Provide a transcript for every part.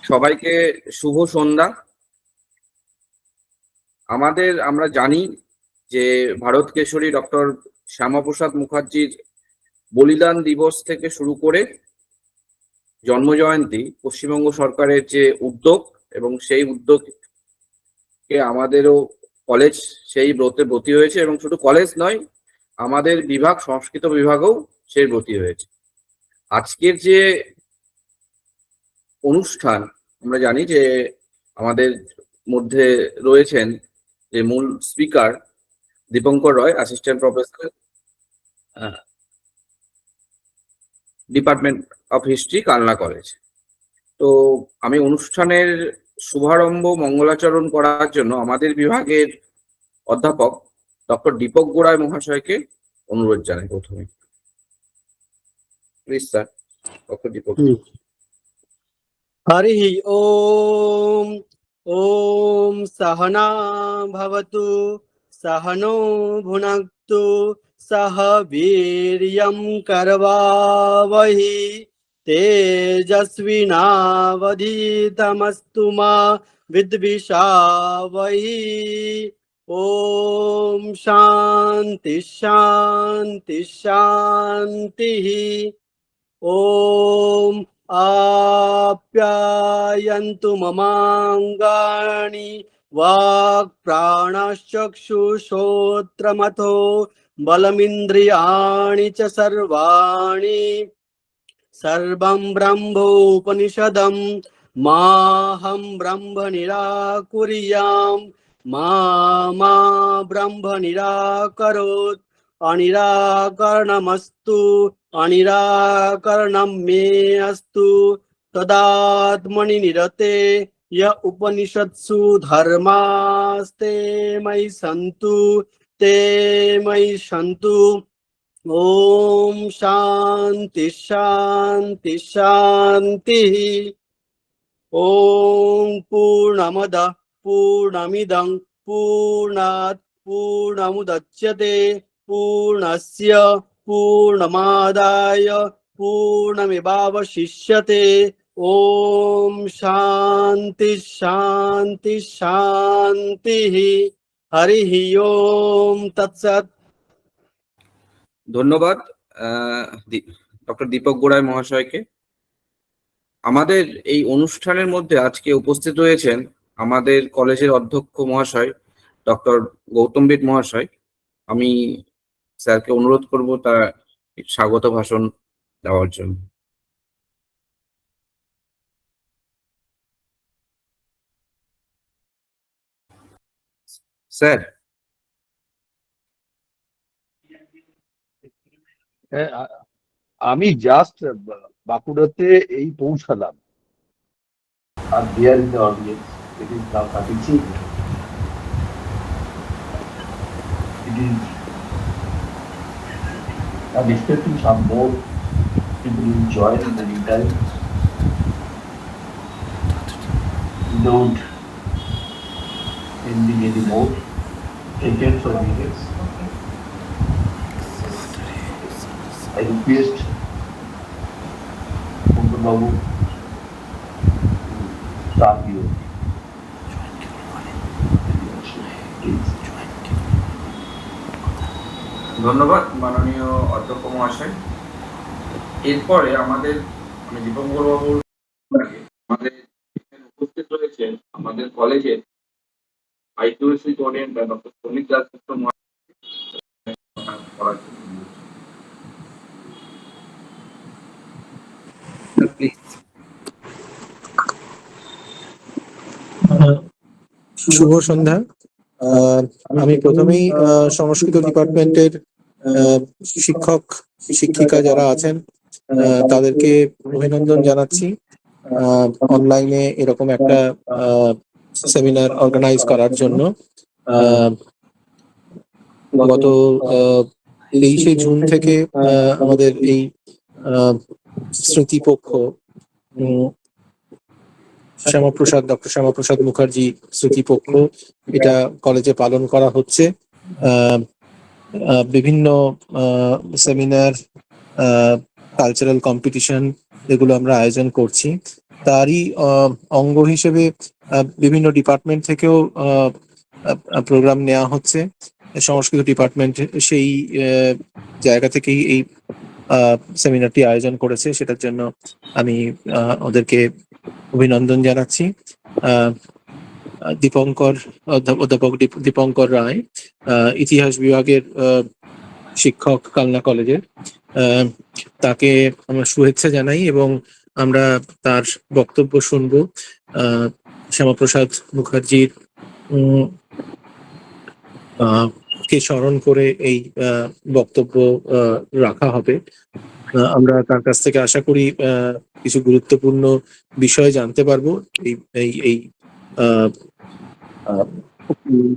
সবাইকে শুভ সন্ধ্যা। আমরা জানি যে ভারত কেশরী ডক্টর শ্যামাপ্রসাদ মুখার্জির বলিদান দিবস থেকে শুরু করে জন্মজয়ন্তী পশ্চিমবঙ্গ সরকারের যে উদ্যোগ, এবং সেই উদ্যোগকে আমাদেরও কলেজ সেই ব্রতে ব্রতী হয়েছে, এবং শুধু কলেজ নয়, আমাদের বিভাগ সংস্কৃত বিভাগও সেই ব্রতী হয়েছে। আজকের যে অনুষ্ঠান, আমরা জানি যে আমাদের মধ্যে রয়েছেন যে মূল speaker Dipankar Roy, assistant professor, department of history, Kalna college. তো আমি অনুষ্ঠানের শুভারম্ভ মঙ্গলাচরণ করার জন্য আমাদের বিভাগের অধ্যাপক ডক্টর দীপক গোড়াই মহাশয়কে অনুরোধ জানাই। প্রথমে প্লিজ স্যার, ডক্টর দীপক। हरिः ॐ ॐ सहना भवतु सहनो भुनक्तु सह वीर्यं करवावहि तेजस्विनावधीतमस्तु मा विद्विषावहि। ॐ शान्ति शान्ति शान्तिः। ॐ आप्यायन्तु ममाङ्गानि वाक्प्राणश्चक्षुश्रोत्रमथो बलमिन्द्रियाणि च सर्वाणि। सर्वं ब्रह्मोपनिषदं माहं ब्रह्म निराकुर्याम् मा ब्रह्म निराकरोत्। अनिराकरणमस्तु अनिराकरणं मे अस्तु तदात्मनि निरते य उपनिषत्सु धर्मास्ते मयि सन्तु ते मयि सन्तु। ॐ शान्ति शान्ति शान्तिः। ॐ पूर्णमदः पूर्णमिदं पूर्णात् पूर्णमुदच्यते पूर्णस्य पूर्णमादाय पूर्णमेवावशिष्यते। ॐ शान्ति शान्ति शान्तिः। हरिः ॐ तत्सत्। ধন্যবাদ ডক্টর দীপক গোড়াই মহাশয়কে। আমাদের এই অনুষ্ঠানের মধ্যে আজকে উপস্থিত রয়েছেন আমাদের কলেজের অধ্যক্ষ মহাশয় ডক্টর গৌতমবিদ মহাশয়। আমি স্যারকে অনুরোধ করব তার স্বাগত ভাষণ দেওয়ার জন্য। স্যার। আমি জাস্ট বাঁকুড়াতে এই পৌঁছালাম, আর there in the audience it is now 33. It is, I'm expecting some more people will join in the meantime. Without ending any more seconds or minutes, I request Kundu Babu to start your please. ধন্যবাদ মাননীয় অধ্যক্ষ মহাশয়। এরপরে আমি দীপঙ্কর বাবুর আমাদের উপস্থিত রয়েছেন আমাদের কলেজের আইকিউএসি কোঅর্ডিনেটর ডক্টর শ্রমিক দাসগুপ্ত মহাশয়। শুভ সন্ধ্যা। আমি প্রথমেই সংস্কৃত ডিপার্টমেন্টের শিক্ষক শিক্ষিকা যারা আছেন তাদেরকে অভিনন্দন জানাচ্ছি অনলাইনে এরকম একটা সেমিনার অর্গানাইজ করার জন্য। গত 23শে জুন থেকে আমাদের এই স্মৃতিপক্ষ ডক্টর শ্যামাপ্রসাদ মুখার্জি স্মৃতিপক্ষ এটা কলেজে পালন করা হচ্ছে। বিভিন্ন সেমিনার, কালচারাল কম্পিটিশন এগুলো আমরা আয়োজন করছি। তারই অঙ্গ হিসেবে বিভিন্ন ডিপার্টমেন্ট থেকেও প্রোগ্রাম নেওয়া হচ্ছে। সংস্কৃত ডিপার্টমেন্ট সেই জায়গা থেকেই এই সেমিনারটি আয়োজন করেছে, সেটার জন্য আমি ওদেরকে অভিনন্দন জানাচ্ছি। অধ্যাপক দীপঙ্কর রায়, ইতিহাস বিভাগের শিক্ষক কালনা কলেজের, তাকে আমরা শুভেচ্ছা জানাই এবং আমরা তার বক্তব্য শুনবো। শ্যামাপ্রসাদ মুখার্জির কে স্মরণ করে এই বক্তব্য রাখা হবে। আমরা তার কাছ থেকে আশা করি কিছু গুরুত্বপূর্ণ বিষয় জানতে পারবো। এই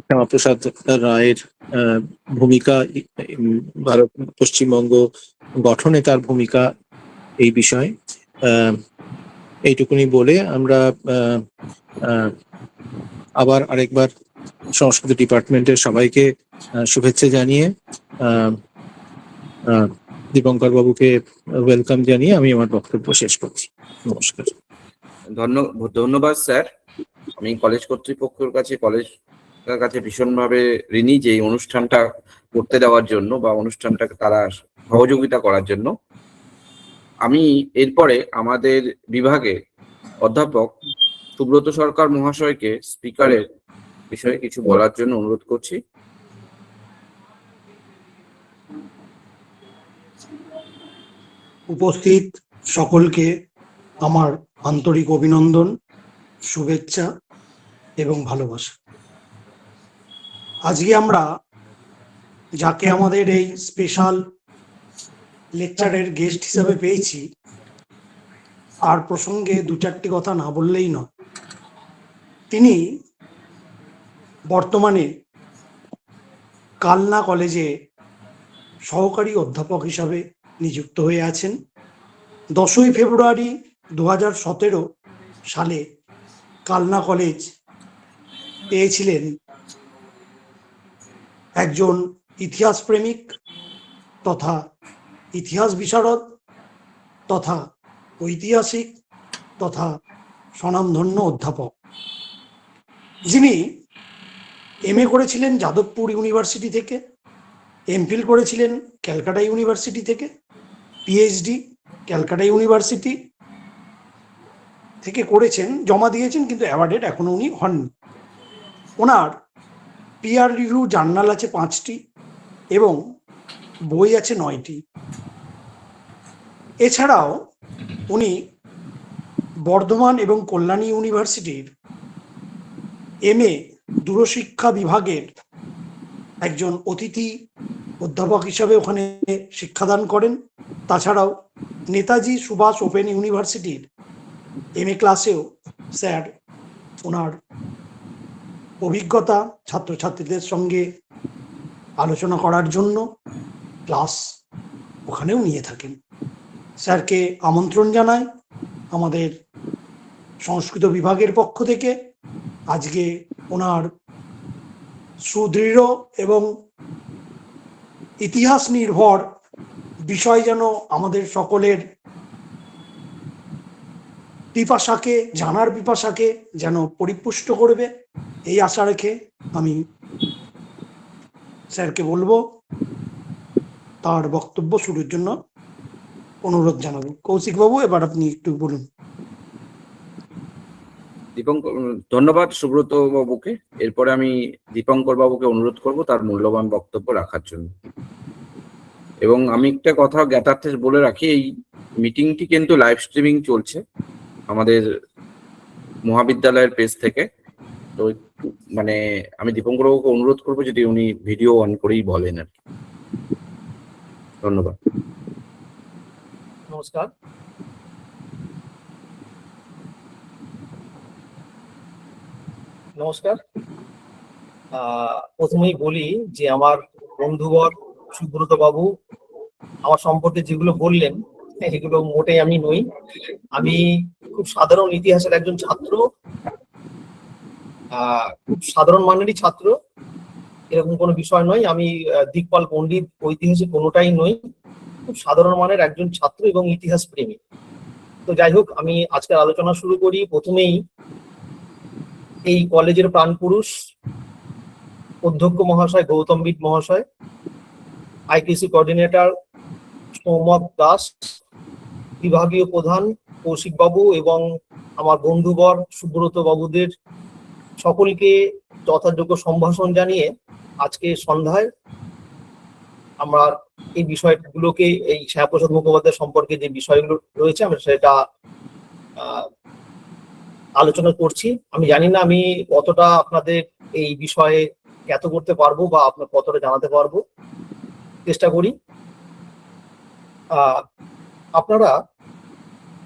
শ্যামাপ্রসাদ রায়ের ভূমিকা, ভারত পশ্চিমবঙ্গ গঠনে তার ভূমিকা, এই বিষয়ে এইটুকুনি বলে আমরা আবার আরেকবার সংস্কৃত ডিপার্টমেন্টের সবাইকে শুভেচ্ছা জানিয়ে দীপঙ্কর বাবুকে ওয়েলকাম জানিয়ে আমি আমার বক্তব্য শেষ করছি। নমস্কার। ধন্যবাদ স্যার। আমি কলেজ কর্তৃপক্ষের কাছে ভীষণভাবে ঋণী যে এই অনুষ্ঠানটা করতে দেওয়ার জন্য বা অনুষ্ঠানটাকে তারা সহযোগিতা করার জন্য। আমি এরপরে আমাদের বিভাগে অধ্যাপক সুব্রত সরকার মহাশয়কে স্পিকারের বিষয়ে কিছু বলার জন্য অনুরোধ করছি। উপস্থিত সকলকে আমার আন্তরিক অভিনন্দন, শুভেচ্ছা এবং ভালোবাসা। আজকে আমরা যাকে আমাদের এই স্পেশাল লেকচারের গেস্ট হিসেবে পেয়েছি, আর প্রসঙ্গে দু চারটি কথা না বললেই নয়। তিনি বর্তমানে কালনা কলেজে সহকারী অধ্যাপক হিসাবে নিযুক্ত হয়ে আছেন। 10ই ফেব্রুয়ারি 2017 সালে কালনা কলেজ পেয়েছিলেন একজন ইতিহাস প্রেমিক তথা ইতিহাস বিশারদ তথা ঐতিহাসিক তথা স্বনামধন্য অধ্যাপক, যিনি MA করেছিলেন যাদবপুর ইউনিভার্সিটি থেকে, MPhil করেছিলেন ক্যালকাটা ইউনিভার্সিটি থেকে, PhD ক্যালকাটা ইউনিভার্সিটি থেকে করেছেন, জমা দিয়েছেন, কিন্তু অ্যাওয়ার্ডেড এখনো উনি হননি। ওনার পিয়ার রিভিউ জার্নাল আছে 5টি এবং বই আছে 9টি। এছাড়াও উনি বর্ধমান এবং কল্যাণী ইউনিভার্সিটির MA দূরশিক্ষা বিভাগের একজন অতিথি অধ্যাপক হিসাবে ওখানে শিক্ষাদান করেন। তাছাড়াও নেতাজি সুভাষ ওপেন ইউনিভার্সিটির MA ক্লাসেও স্যার ওনার অভিজ্ঞতা ছাত্রছাত্রীদের সঙ্গে আলোচনা করার জন্য ক্লাস ওখানেও নিয়ে থাকেন। স্যারকে আমন্ত্রণ জানাই আমাদের সংস্কৃত বিভাগের পক্ষ থেকে। আজকে ওনার সুদৃঢ় এবং ইতিহাস নির্ভর বিষয় যেন আমাদের সকলের পিপাসাকে, জানার পিপাসাকে যেন পরিপুষ্ট করবে, এই আশা রেখে আমি স্যারকে বলবো তার বক্তব্য শুরুর জন্য অনুরোধ জানাবো। কৌশিক বাবু, এবার আপনি একটু বলুন। ধন্যবাদ সুব্রত বাবুকে। এরপরে আমি দীপঙ্কর বাবুকে অনুরোধ করব তার মূল্যবান বক্তব্য রাখার জন্য। এবং আমি একটা কথা জ্ঞাতার্থে বলে রাখি, এই মিটিংটি কিন্তু লাইভ স্ট্রিমিং চলছে আমাদের মহাবিদ্যালয়ের পেজ থেকে। তো মানে আমি দীপঙ্কর বাবুকে অনুরোধ করবো যদি উনি ভিডিও অন করেই বলেন আর কি। ধন্যবাদ। নমস্কার। নমস্কার। প্রথমেই বলি যে আমার বন্ধুবর সুব্রত বাবু আমার সম্পর্কে যেগুলো বললেন এগুলো মোটেই আমি নই। আমি খুব সাধারণ ইতিহাসের একজন ছাত্র, খুব সাধারণ মানেরই ছাত্র, এরকম কোনো বিষয় নয়। আমি দিকপাল পণ্ডিত ঐতিহাসিক কোনোটাই নই। খুব সাধারণ মানের একজন ছাত্র এবং ইতিহাস প্রেমী। তো যাই হোক, আমি আজকের আলোচনা শুরু করি। প্রথমেই এই কলেজের প্রাণপুরুষ অধ্যক্ষ মহাশয় গৌতম বিদ মহাশয়, আইটিসি কোঅর্ডিনেটর সৌমক দাস, বিভাগীয় প্রধান কৌশিক বাবু এবং আমার বন্ধুবর সুব্রত বাবুদের সকলকে যথাযোগ্য সম্ভাষণ জানিয়ে আজকে সন্ধ্যায় আমরা এই বিষয়গুলোকে, এই শ্যামাপ্রসাদ মুখোপাধ্যায় সম্পর্কে যে বিষয়গুলো রয়েছে আমরা সেটা আলোচনা করছি। আমি জানি না আমি কতটা আপনাদের এই বিষয়ে জ্ঞাত করতে পারবো বা আপনার কতটা জানাতে পারবো, চেষ্টা করি। আপনারা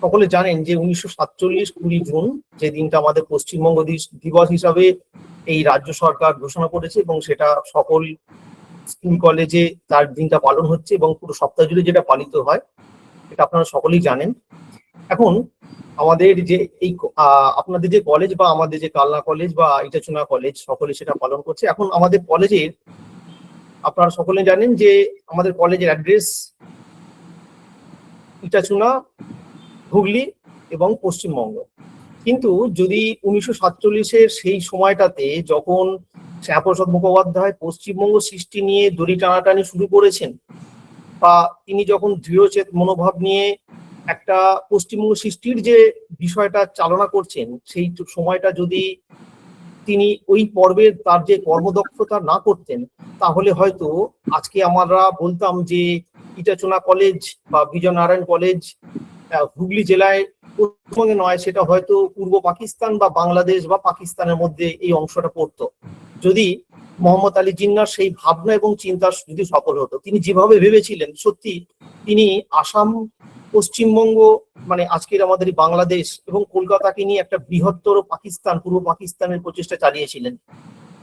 সকলে জানেন যে 1947 20 জুন যে দিনটা আমাদের পশ্চিমবঙ্গ দিবস হিসাবে এই রাজ্য সরকার ঘোষণা করেছে এবং সেটা সকল স্কুল কলেজে তার দিনটা পালন হচ্ছে এবং পুরো সপ্তাহ জুড়ে যেটা পালিত হয় এটা আপনারা সকলেই জানেন। এখন আমাদের যে এই আপনাদের যে কলেজ বা আমাদের যে কালনা কলেজ বা ইটাচুনা কলেজ সকলে সেটা পালন করছে। এখন আমাদের কলেজের আপনারা সকলে জানেন যে আমাদের কলেজের অ্যাড্রেস ইটাচুনা, হুগলি এবং পশ্চিমবঙ্গ। কিন্তু যদি 1947-এর সেই সময়টাতে যখন শ্যামাপ্রসাদ মুখোপাধ্যায় পশ্চিমবঙ্গ সৃষ্টি নিয়ে দড়ি টানাটানি শুরু করেছেন বা তিনি যখন দৃঢ়চেত মনোভাব নিয়ে একটা পশ্চিমবঙ্গ সৃষ্টির যে বিষয়টা চালনা করছেন, সেই সময়টা যদি তিনি ওই পর্বের তার যে কর্মদক্ষতা না করতেন তাহলে হয়তো আজকে আমরা বলতাম যে ইটাচুনা কলেজ বা বিজয় নারায়ণ কলেজ হুগলি জেলায় পশ্চিমবঙ্গে নয়, সেটা হয়তো পূর্ব পাকিস্তান বা বাংলাদেশ বা পাকিস্তানের মধ্যে এই অংশটা পড়তো। যদি মোহাম্মদ আলী জিন্নার সেই ভাবনা এবং চিন্তা যদি সফল হতো, তিনি যেভাবে ভেবেছিলেন, সত্যি তিনি আসাম, পশ্চিমবঙ্গ মানে আজকের আমাদের বাংলাদেশ এবং কলকাতাকে নিয়ে একটা বৃহত্তর পাকিস্তান, পূর্ব পাকিস্তানের প্রচেষ্টা চালিয়েছিলেন।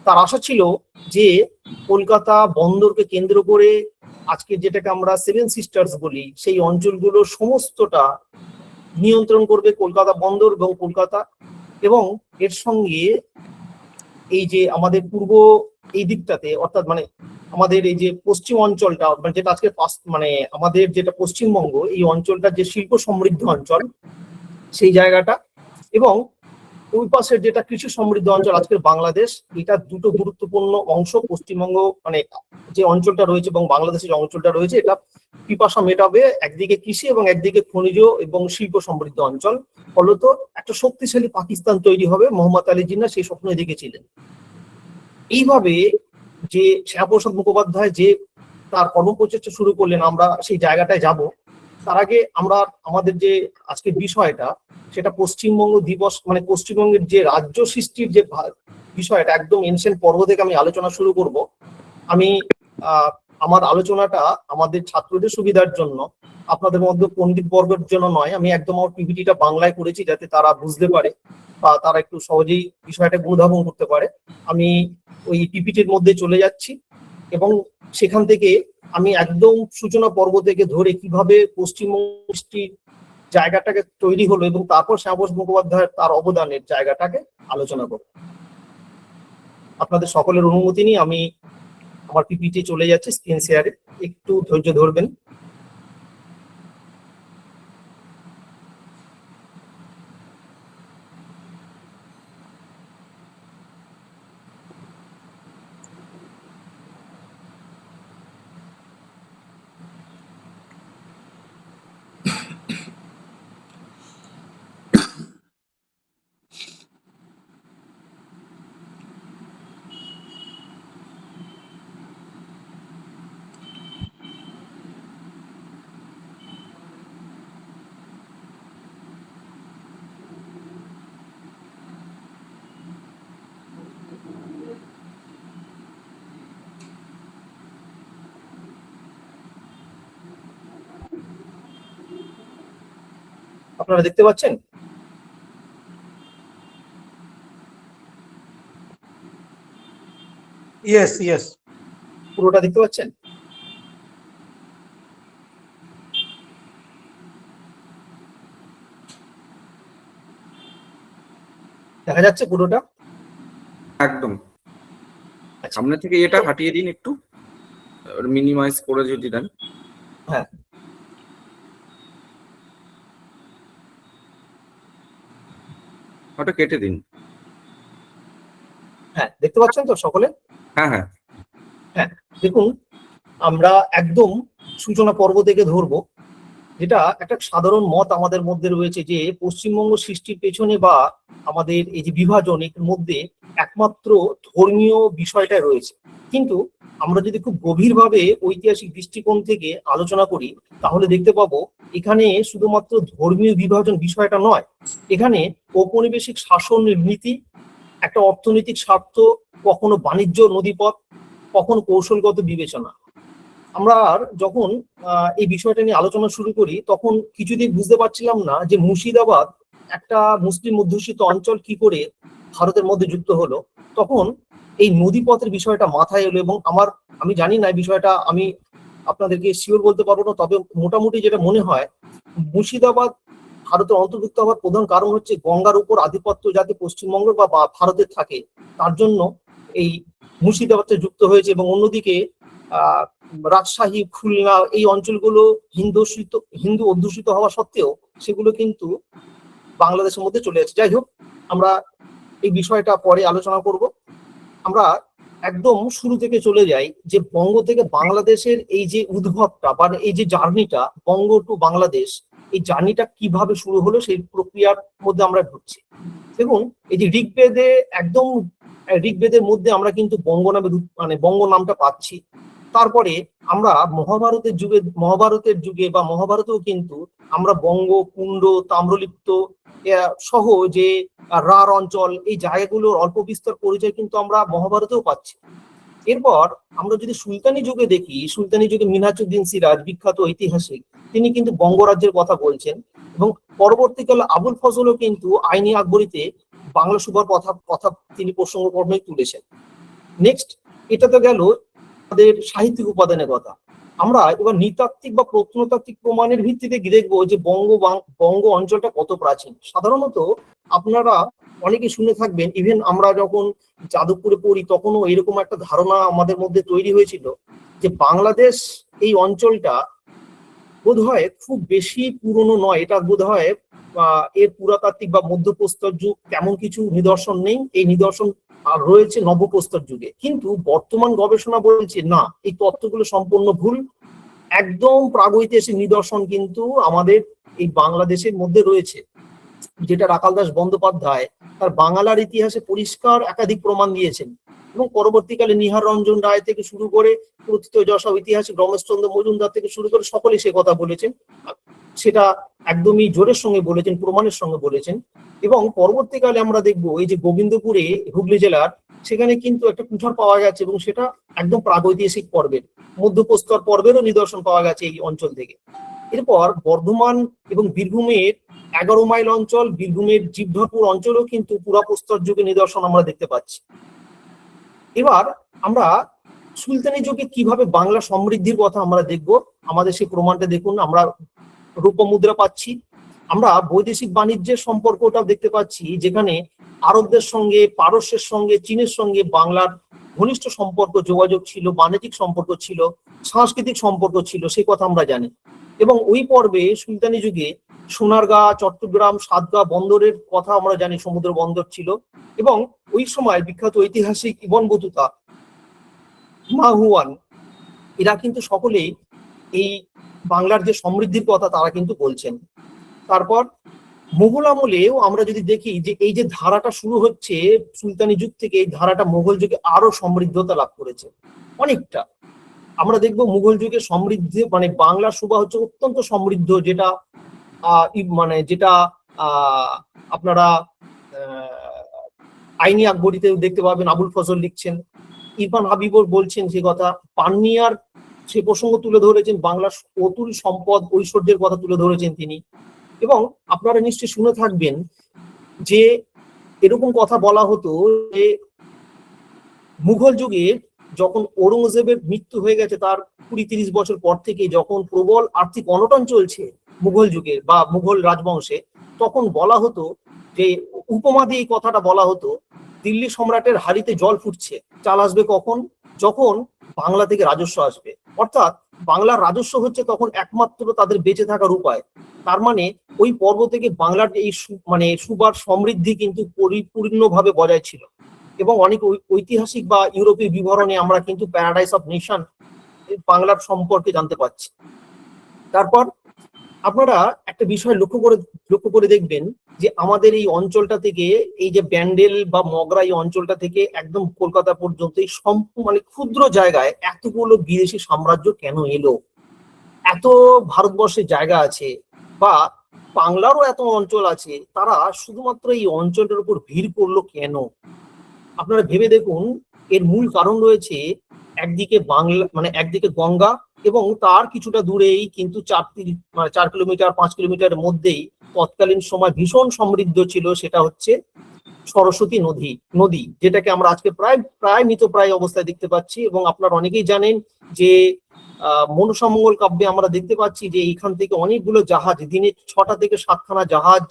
তার আশা ছিল যে কলকাতা বন্দরকে কেন্দ্র করে আজকে যেটাকে আমরা 7 সিস্টার্স বলি, সেই অঞ্চলগুলো সমস্তটা নিয়ন্ত্রণ করবে কলকাতা বন্দর এবং কলকাতা। এবং এর সঙ্গে এই যে আমাদের পূর্ব এই দিকটাতে অর্থাৎ মানে আমাদের এই যে পশ্চিম অঞ্চলটা মানে যেটা আজকে মানে আমাদের যেটা পশ্চিমবঙ্গ, এই অঞ্চলটা যে শিল্প সমৃদ্ধ অঞ্চল সেই জায়গাটা, এবং ওই পাশের যেটা কৃষি সমৃদ্ধ অঞ্চল আজকের বাংলাদেশ, এটা দুটো গুরুত্বপূর্ণ অংশ পশ্চিমবঙ্গ মানে যে অঞ্চলটা রয়েছে এবং বাংলাদেশের যে অঞ্চলটা রয়েছে, এটা পিপাসা মেটাবে একদিকে কৃষি এবং একদিকে খনিজ এবং শিল্প সমৃদ্ধ অঞ্চল। ফলত একটা শক্তিশালী পাকিস্তান তৈরি হবে। মোহাম্মদ আলী জিন্নাহ সেই স্বপ্ন দেখেছিলেন। এইভাবে যে শ্যামাপ্রসাদ মুখোপাধ্যায় যে তার কর্মপ্রচেষ্টা শুরু করলেন, আমরা সেই জায়গাটায় যাব। তার আগে আমরা আমাদের যে আজকের বিষয়টা সেটা পশ্চিমবঙ্গ দিবস মানে পশ্চিমবঙ্গের যে রাজ্য সৃষ্টির যে বিষয়টা একদম এনসেন্ট পর্ব থেকে আমি আলোচনা শুরু করব। আমি আমার আলোচনাটা আমাদের ছাত্রদের সুবিধার জন্য, আপনাদের মধ্যে পণ্ডিত বর্গের জন্য নয়, আমি একদম আমার পিপিটিটা বাংলায় করেছি যাতে তারা বুঝতে পারে বা তারা একটু সহজেই বিষয়টা অনুধাবন করতে পারে। আমি ওই পিপিটির মধ্যে চলে যাচ্ছি এবং সেখান থেকে আমি একদম সূচনা পর্ব থেকে ধরে কিভাবে পশ্চিমবঙ্গ জায়গাটাকে তৈরি হলো এবং তারপর শ্যামাপ্রসাদ মুখোপাধ্যায়ের তার অবদানের জায়গাটাকে আলোচনা করব। আপনাদের সকলের অনুমতি নিয়ে আমি আমার পিপিটি চলে যাচ্ছে স্ক্রিন শেয়ারে, একটু ধৈর্য ধরবেন। আপনারা দেখতে পাচ্ছেন? ইয়েস ইয়েস, পুরোটা দেখতে পাচ্ছেন? দেখা যাচ্ছে পুরোটা? একদম সামনে থেকে এটা হাঁটিয়ে দিন, একটু মিনিমাইজ করে যদি দেন। হ্যাঁ, ওটা কেটে দিন। হ্যাঁ, দেখতে পাচ্ছেন তো সকলে? হ্যাঁ হ্যাঁ। দেখুন, আমরা একদম সূচনা পর্ব থেকে ধরবো, যেটা একটা সাধারণ মত আমাদের মধ্যে রয়েছে যে পশ্চিমবঙ্গ সৃষ্টির পেছনে বা আমাদের এই যে বিভাজন এর মধ্যে একমাত্র ধর্মীয় বিষয়টা রয়েছে। কিন্তু আমরা যদি খুব গভীরভাবে ঐতিহাসিক দৃষ্টিকোণ থেকে আলোচনা করি, তাহলে দেখতে পাবো এখানে শুধুমাত্র ধর্মীয় বিভাজন বিষয়টা নয়, এখানে ঔপনিবেশিক শাসন নীতি, একটা অর্থনৈতিক স্বার্থ, কখনো বাণিজ্য নদীপথ, কখনো কৌশলগত বিবেচনা। আমরা আর যখন এই বিষয়টা নিয়ে আলোচনা শুরু করি, তখন কিছুতেই বুঝতে পারছিলাম না যে মুর্শিদাবাদ একটা মুসলিম অধ্যুষিত অঞ্চল কি করে ভারতের মধ্যে যুক্ত হলো। তখন এই নদীপথের বিষয়টা মাথায় এলো, এবং আমি জানি না এই বিষয়টা আমি আপনাদেরকে শিওর বলতে পারবো না, তবে মোটামুটি যেটা মনে হয়, মুর্শিদাবাদ ভারতের অন্তর্ভুক্ত হওয়ার প্রধান কারণ হচ্ছে গঙ্গার উপর আধিপত্য যাতে পশ্চিমবঙ্গ বা ভারতের থাকে, তার জন্য এই মুর্শিদাবাদটা যুক্ত হয়েছে। এবং অন্যদিকে রাজশাহী, খুলনা এই অঞ্চলগুলো হিন্দু অধ্যুষিত হওয়া সত্ত্বেও সেগুলো কিন্তু বাংলাদেশের মধ্যে চলে যাচ্ছে। যাই হোক, আমরা এই বিষয়টা পরে আলোচনা করব। আমরা একদম শুরু থেকে চলে যাই যে বঙ্গ থেকে বাংলাদেশের এই যে উদ্ভবটা বা এই যে জার্নিটা, বঙ্গ টু বাংলাদেশ, এই জার্নিটা কিভাবে শুরু হলো সেই প্রক্রিয়ার মধ্যে আমরা ঢুকছি। দেখুন, এই যে ঋগ্বেদের মধ্যে আমরা কিন্তু বঙ্গ নামে বঙ্গ নামটা পাচ্ছি। তারপরে আমরা মহাভারতের যুগে বা মহাভারতেও কিন্তু আমরা বঙ্গ, কুণ্ড, তাম্রলিপ্ত সহ যে রাঢ় অঞ্চল, এই জায়গাগুলোর অল্প বিস্তর পরিচয় কিন্তু আমরা মহাভারতেও পাচ্ছি। এরপর আমরা যদি সুলতানি যুগে দেখি, সুলতানি যুগে মিনহাজউদ্দিন সিরাজ, বিখ্যাত ঐতিহাসিক, তিনি কিন্তু বঙ্গরাজ্যের কথা বলছেন, এবং পরবর্তীকালে আবুল ফজলও কিন্তু আইনি আকবরীতে বাংলা সুবার কথা তিনি প্রসঙ্গক্রমে তুলেছেন। নেক্সট, এটা তো গেল আমাদের সাহিত্যিক উপাদানের কথা। আমরা এবার নৃতাত্ত্বিক বা প্রত্নতাত্ত্বিক প্রমাণের ভিত্তিতে দেখবো যে বঙ্গ অঞ্চলটা কত প্রাচীন। সাধারণত আপনারা অনেকে শুনে থাকবেন, ইভেন আমরা যখন যাদবপুরে পড়ি তখনও এরকম একটা ধারণা আমাদের মধ্যে তৈরি হয়েছিল যে বাংলাদেশ এই অঞ্চলটা বোধহয় খুব বেশি পুরনো নয়, এটা বোধহয় এর পুরাতাত্ত্বিক বা মধ্যপ্রস্তর যুগ তেমন কিছু নিদর্শন নেই, এই নিদর্শন রয়েছে নবপ্রস্তর যুগে। কিন্তু বর্তমান গবেষণা বলছে না, এই তত্ত্বগুলো সম্পূর্ণ ভুল। একদম প্রাগৈতিহাসিক নিদর্শন কিন্তু আমাদের এই বাংলাদেশের মধ্যে রয়েছে, যেটা রাখাল দাস বন্দ্যোপাধ্যায় তার বাংলার ইতিহাসে পরিষ্কার একাধিক প্রমাণ দিয়েছেন। এবং পরবর্তীকালে নিহার রঞ্জন রায় থেকে শুরু করে প্রথিতযশা ঐতিহাসিক রমেশচন্দ্র মজুমদার থেকে শুরু করে সকলেই সে কথা বলেছেন, সেটা একদমই জোরের সঙ্গে বলেছেন, প্রমাণের সঙ্গে বলেছেন। এবং পরবর্তীকালে আমরা দেখবো এই যে গোবিন্দপুরে, হুগলি জেলার, সেখানে কিন্তু একটা কুঠার পাওয়া গেছে, এবং সেটা একদম প্রাগৈতিহাসিক পর্বের, মধ্যপ্রস্তর পর্বেরও নিদর্শন পাওয়া গেছে এই অঞ্চল থেকে। এরপর বর্ধমান এবং বীরভূমের 11 মাইল অঞ্চল, বীরভূমের জীবধরপুর অঞ্চলও কিন্তু পুরাপ্রস্তর যুগে নিদর্শন আমরা দেখতে পাচ্ছি। এবার আমরা সুলতানি যুগে কিভাবে বাংলা সমৃদ্ধির কথা আমরা দেখব, আমাদের সেই প্রমাণটা দেখুন। আমরা রূপ মুদ্রা পাচ্ছি, আমরা বৈদেশিক বাণিজ্যের সম্পর্কটাও দেখতে পাচ্ছি, যেখানে আরবদের সঙ্গে, পারস্যের সঙ্গে, চীনের সঙ্গে বাংলার ঘনিষ্ঠ সম্পর্ক, যোগাযোগ ছিল, বাণিজ্যিক সম্পর্ক ছিল, সাংস্কৃতিক সম্পর্ক ছিল, সেই কথা আমরা জানি। এবং ওই পর্বে সুলতানি যুগে সোনারগাঁ, চট্টগ্রাম, সাতগাঁ বন্দরের কথা আমরা জানি, সমুদ্র বন্দর ছিল। এবং ওই সময় বিখ্যাত ঐতিহাসিক ইবন বতুতা, মা হুয়ান, এরা কিন্তু সকলেই এই বাংলার যে সমৃদ্ধির কথা তারা কিন্তু বলছেন। তারপর মুঘল আমলেও আমরা যদি দেখি যে এই যে ধারাটা শুরু হচ্ছে সুলতানি যুগ থেকে, এই ধারাটা মুঘল যুগে আরো সমৃদ্ধতা লাভ করেছে অনেকটা। আমরা দেখবো মুঘল যুগে সমৃদ্ধি বাংলা সুবা হচ্ছে অত্যন্ত সমৃদ্ধ, যেটা আপনারা আইনি আকবরীতে দেখতে পাবেন, আবুল ফজল লিখছেন, ইরফান হাবিবর বলছেন সে কথা, পান্নিয়ার সে প্রসঙ্গ তুলে ধরেছেন, বাংলার অতুল সম্পদ ঐশ্বর্যের কথা তুলে ধরেছেন তিনি। এবং আপনারা নিশ্চয়ই শুনে থাকবেন যে এরকম কথা বলা হতো যে মুঘল যুগে যখন ঔরঙ্গজেবের মৃত্যু হয়ে গেছে, তার 20-30 বছর পর থেকে যখন প্রবল আর্থিক অনটন চলছে মুঘল যুগে বা মুঘল রাজবংশে, তখন বলা হতো যে উপমা দিয়ে এই কথাটা বলা হতো, দিল্লি সম্রাটের হাড়িতে জল ফুটছে, চাল আসবে কখন? যখন বাংলা থেকে রাজস্ব আসবে। অর্থাৎ বাংলার রাজস্ব হচ্ছে তখন একমাত্র তাদের বেঁচে থাকার উপায়। তার মানে ওই পর্ব থেকে বাংলার এই মানে সুবার সমৃদ্ধি কিন্তু পরিপূর্ণভাবে বজায় ছিল। এবং অনেক ঐতিহাসিক বা ইউরোপীয় বিবরণে আমরা কিন্তু প্যারাডাইস অফ নেশন বাংলার সম্পর্কে জানতে পারছি। তারপর আপনারা একটা বিষয় লক্ষ্য করে দেখবেন যে আমাদের এই অঞ্চলটা থেকে, এই যে ব্যান্ডেল বা মগরা এই অঞ্চলটা থেকে একদম কলকাতা পর্যন্ত এই মানে ক্ষুদ্র জায়গায় এতগুলো বিদেশি সাম্রাজ্য কেন এলো? এত ভারতবর্ষের জায়গা আছে বা বাংলারও এত অঞ্চল আছে, তারা শুধুমাত্র এই অঞ্চলটার উপর ভিড় করলো কেন? আপনারা ভেবে দেখুন, এর মূল কারণ রয়েছে একদিকে বাংলা, মানে একদিকে গঙ্গা, এবং তার কিছুটা দূরেই কিন্তু 4 কিলোমিটার 5 কিলোমিটারের মধ্যেই তৎকালীন সময় ভীষণ সমৃদ্ধ ছিল, সেটা হচ্ছে সরস্বতী নদী, যেটাকে আমরা আজকে প্রায় মৃতপ্রায় অবস্থায় দেখতে পাচ্ছি। এবং আপনারা অনেকেই জানেন যে মনসামঙ্গল কাব্যে আমরা দেখতে পাচ্ছি যে এইখান থেকে অনেকগুলো জাহাজ, দিনে 6টা থেকে 7খানা জাহাজ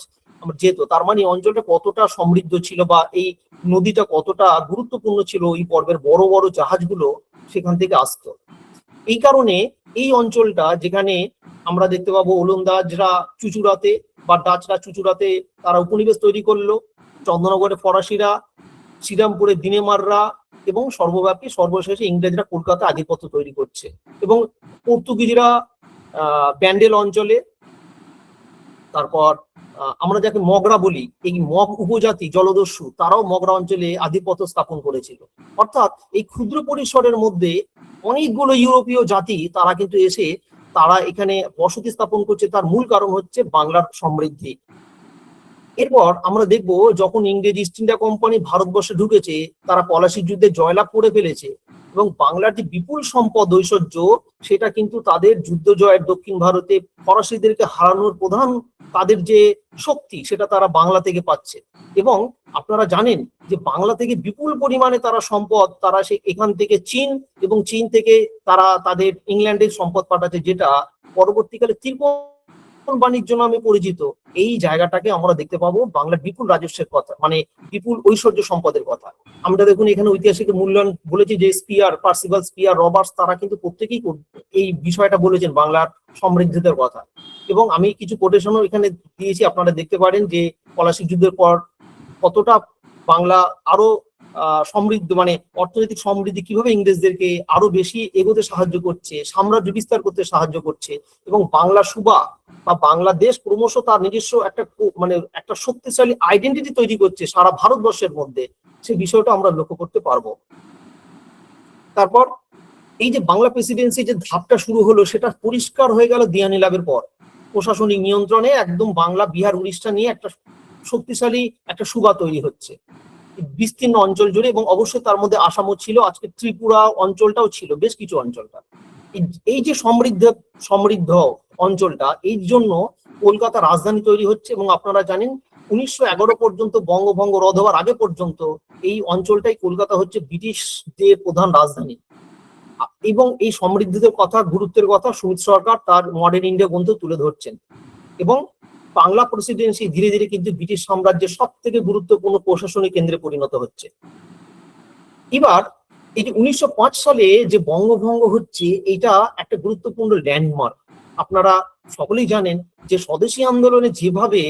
যেত। তার মানে অঞ্চলটা কতটা সমৃদ্ধ ছিল বা এই নদীটা কতটা গুরুত্বপূর্ণ ছিল, এই পর্বের বড় বড় জাহাজগুলো সেখান থেকে আসতো। এই কারণে এই অঞ্চলটা, যেখানে আমরা দেখতে পাবো ওলন্দাজরা চুচুড়াতে বা ডাচরা চুচুড়াতে তারা উপনিবেশ তৈরি করলো, চন্দ্রনগরে ফরাসিরা, শ্রীরামপুরে দিনেমাররা, এবং সর্বশেষে ইংরেজরা কলকাতা আধিপত্য তৈরি করছে। এবং পর্তুগিজরা ব্যান্ডেল অঞ্চলে, তারপর আমরা যাকে মগরা বলি, এই মগ উপজাতি জলদস্যু, তারাও মগরা অঞ্চলে আধিপত্য স্থাপন করেছিল। অর্থাৎ এই ক্ষুদ্র পরিসরের মধ্যে অনেকগুলো ইউরোপীয় জাতি তারা কিন্তু এসে তারা এখানে বসতি স্থাপন করছে। তার মূল কারণ হচ্ছে বাংলার সমৃদ্ধি। এরপর আমরা দেখব, যখন ইংরেজ ইস্ট ইন্ডিয়া কোম্পানি ভারতবর্ষে ঢুকেছে, তারা পলাশির যুদ্ধে জয়লাভ করে ফেলেছে, এবং বাংলার যে বিপুল সম্পদ ঐশ্বর্য, সেটা কিন্তু তাদের যুদ্ধ জয়ের দক্ষিণ ভারতে ফরাসিদেরকে হারানোর প্রধান তাদের যে শক্তি, সেটা তারা বাংলা থেকে পাচ্ছে। এবং আপনারা জানেন যে বাংলা থেকে বিপুল পরিমাণে তারা সম্পদ, তারা এখান থেকে চীন, এবং চীন থেকে তারা তাদের ইংল্যান্ডের সম্পদ পাঠাচ্ছে, যেটা পরবর্তীকালে ত্রিকোণ বাণিজ্য নামে পরিচিত। এই জায়গাটাকে আমরা দেখতে পাবো বাংলার বিপুল রাজস্বের কথা, মানে বিপুল ঐশ্বর্য সম্পদের কথা। আমরা দেখুন এখানে ঐতিহাসিক মূল্যায়ন বলেছি যে পার্সিভাল স্পিয়ার, রবার্টস, তারা কিন্তু প্রত্যেকেই এই বিষয়টা বলেছেন বাংলার সমৃদ্ধিদের কথা। এবং আমি কিছু কোটেশনও এখানে দিয়েছি, আপনারা দেখতে পারেন যে পলাশির যুদ্ধের পর কতটা বাংলা আরো সমৃদ্ধ, মানে অর্থনৈতিক সমৃদ্ধি কিভাবে ইংরেজদেরকে আরো বেশি এগোতে সাহায্য করছে, সাম্রাজ্য বিস্তার করতে সাহায্য করছে, এবং বাংলা সুবা বা বাংলাদেশ ক্রমশ তার নিজস্ব একটা শক্তিশালী আইডেন্টিটি তৈরি করছে সারা ভারতবর্ষের মধ্যে, সেই বিষয়টা আমরা লক্ষ্য করতে পারবো। তারপর এই যে বাংলা প্রেসিডেন্সি যে ধাপটা শুরু হলো, সেটা পরিষ্কার হয়ে গেল দিয়ানি লাভের পর। প্রশাসনিক নিয়ন্ত্রণে একদম বাংলা, বিহার, উড়িষ্যা নিয়ে একটা শক্তিশালী একটা সুবা তৈরি হচ্ছে বিস্তীর্ণ অঞ্চল জুড়ে, এবং অবশ্যই তার মধ্যে আসামও ছিল, আজকে ত্রিপুরা অঞ্চলটাও ছিল, বেশ কিছু অঞ্চলটা। এই যে সমৃদ্ধ অঞ্চলটা, এই জন্য কলকাতা রাজধানী তৈরি হচ্ছে। এবং আপনারা জানেন 1911 পর্যন্ত, বঙ্গভঙ্গ রদ হওয়ার আগে পর্যন্ত, এই অঞ্চলটাই কলকাতা হচ্ছে ব্রিটিশদের প্রধান রাজধানী। এবং এই সমৃদ্ধির কথা, গুরুত্বের কথা সুমিত সরকার তার মডার্ন ইন্ডিয়া গ্রন্থে তুলে ধরছেন। এবং বাংলা প্রেসিডেন্সি ধীরে ধীরে কিন্তু ব্রিটিশ সাম্রাজ্যের সব থেকে গুরুত্বপূর্ণ প্রশাসনিক কেন্দ্রে পরিণত হচ্ছে। এবার এই যে 1905 সালে যে বঙ্গভঙ্গ হচ্ছে, এটা একটা গুরুত্বপূর্ণ ল্যান্ডমার্ক। আপনারা সকলেই জানেন যে স্বদেশী আন্দোলনে যেভাবে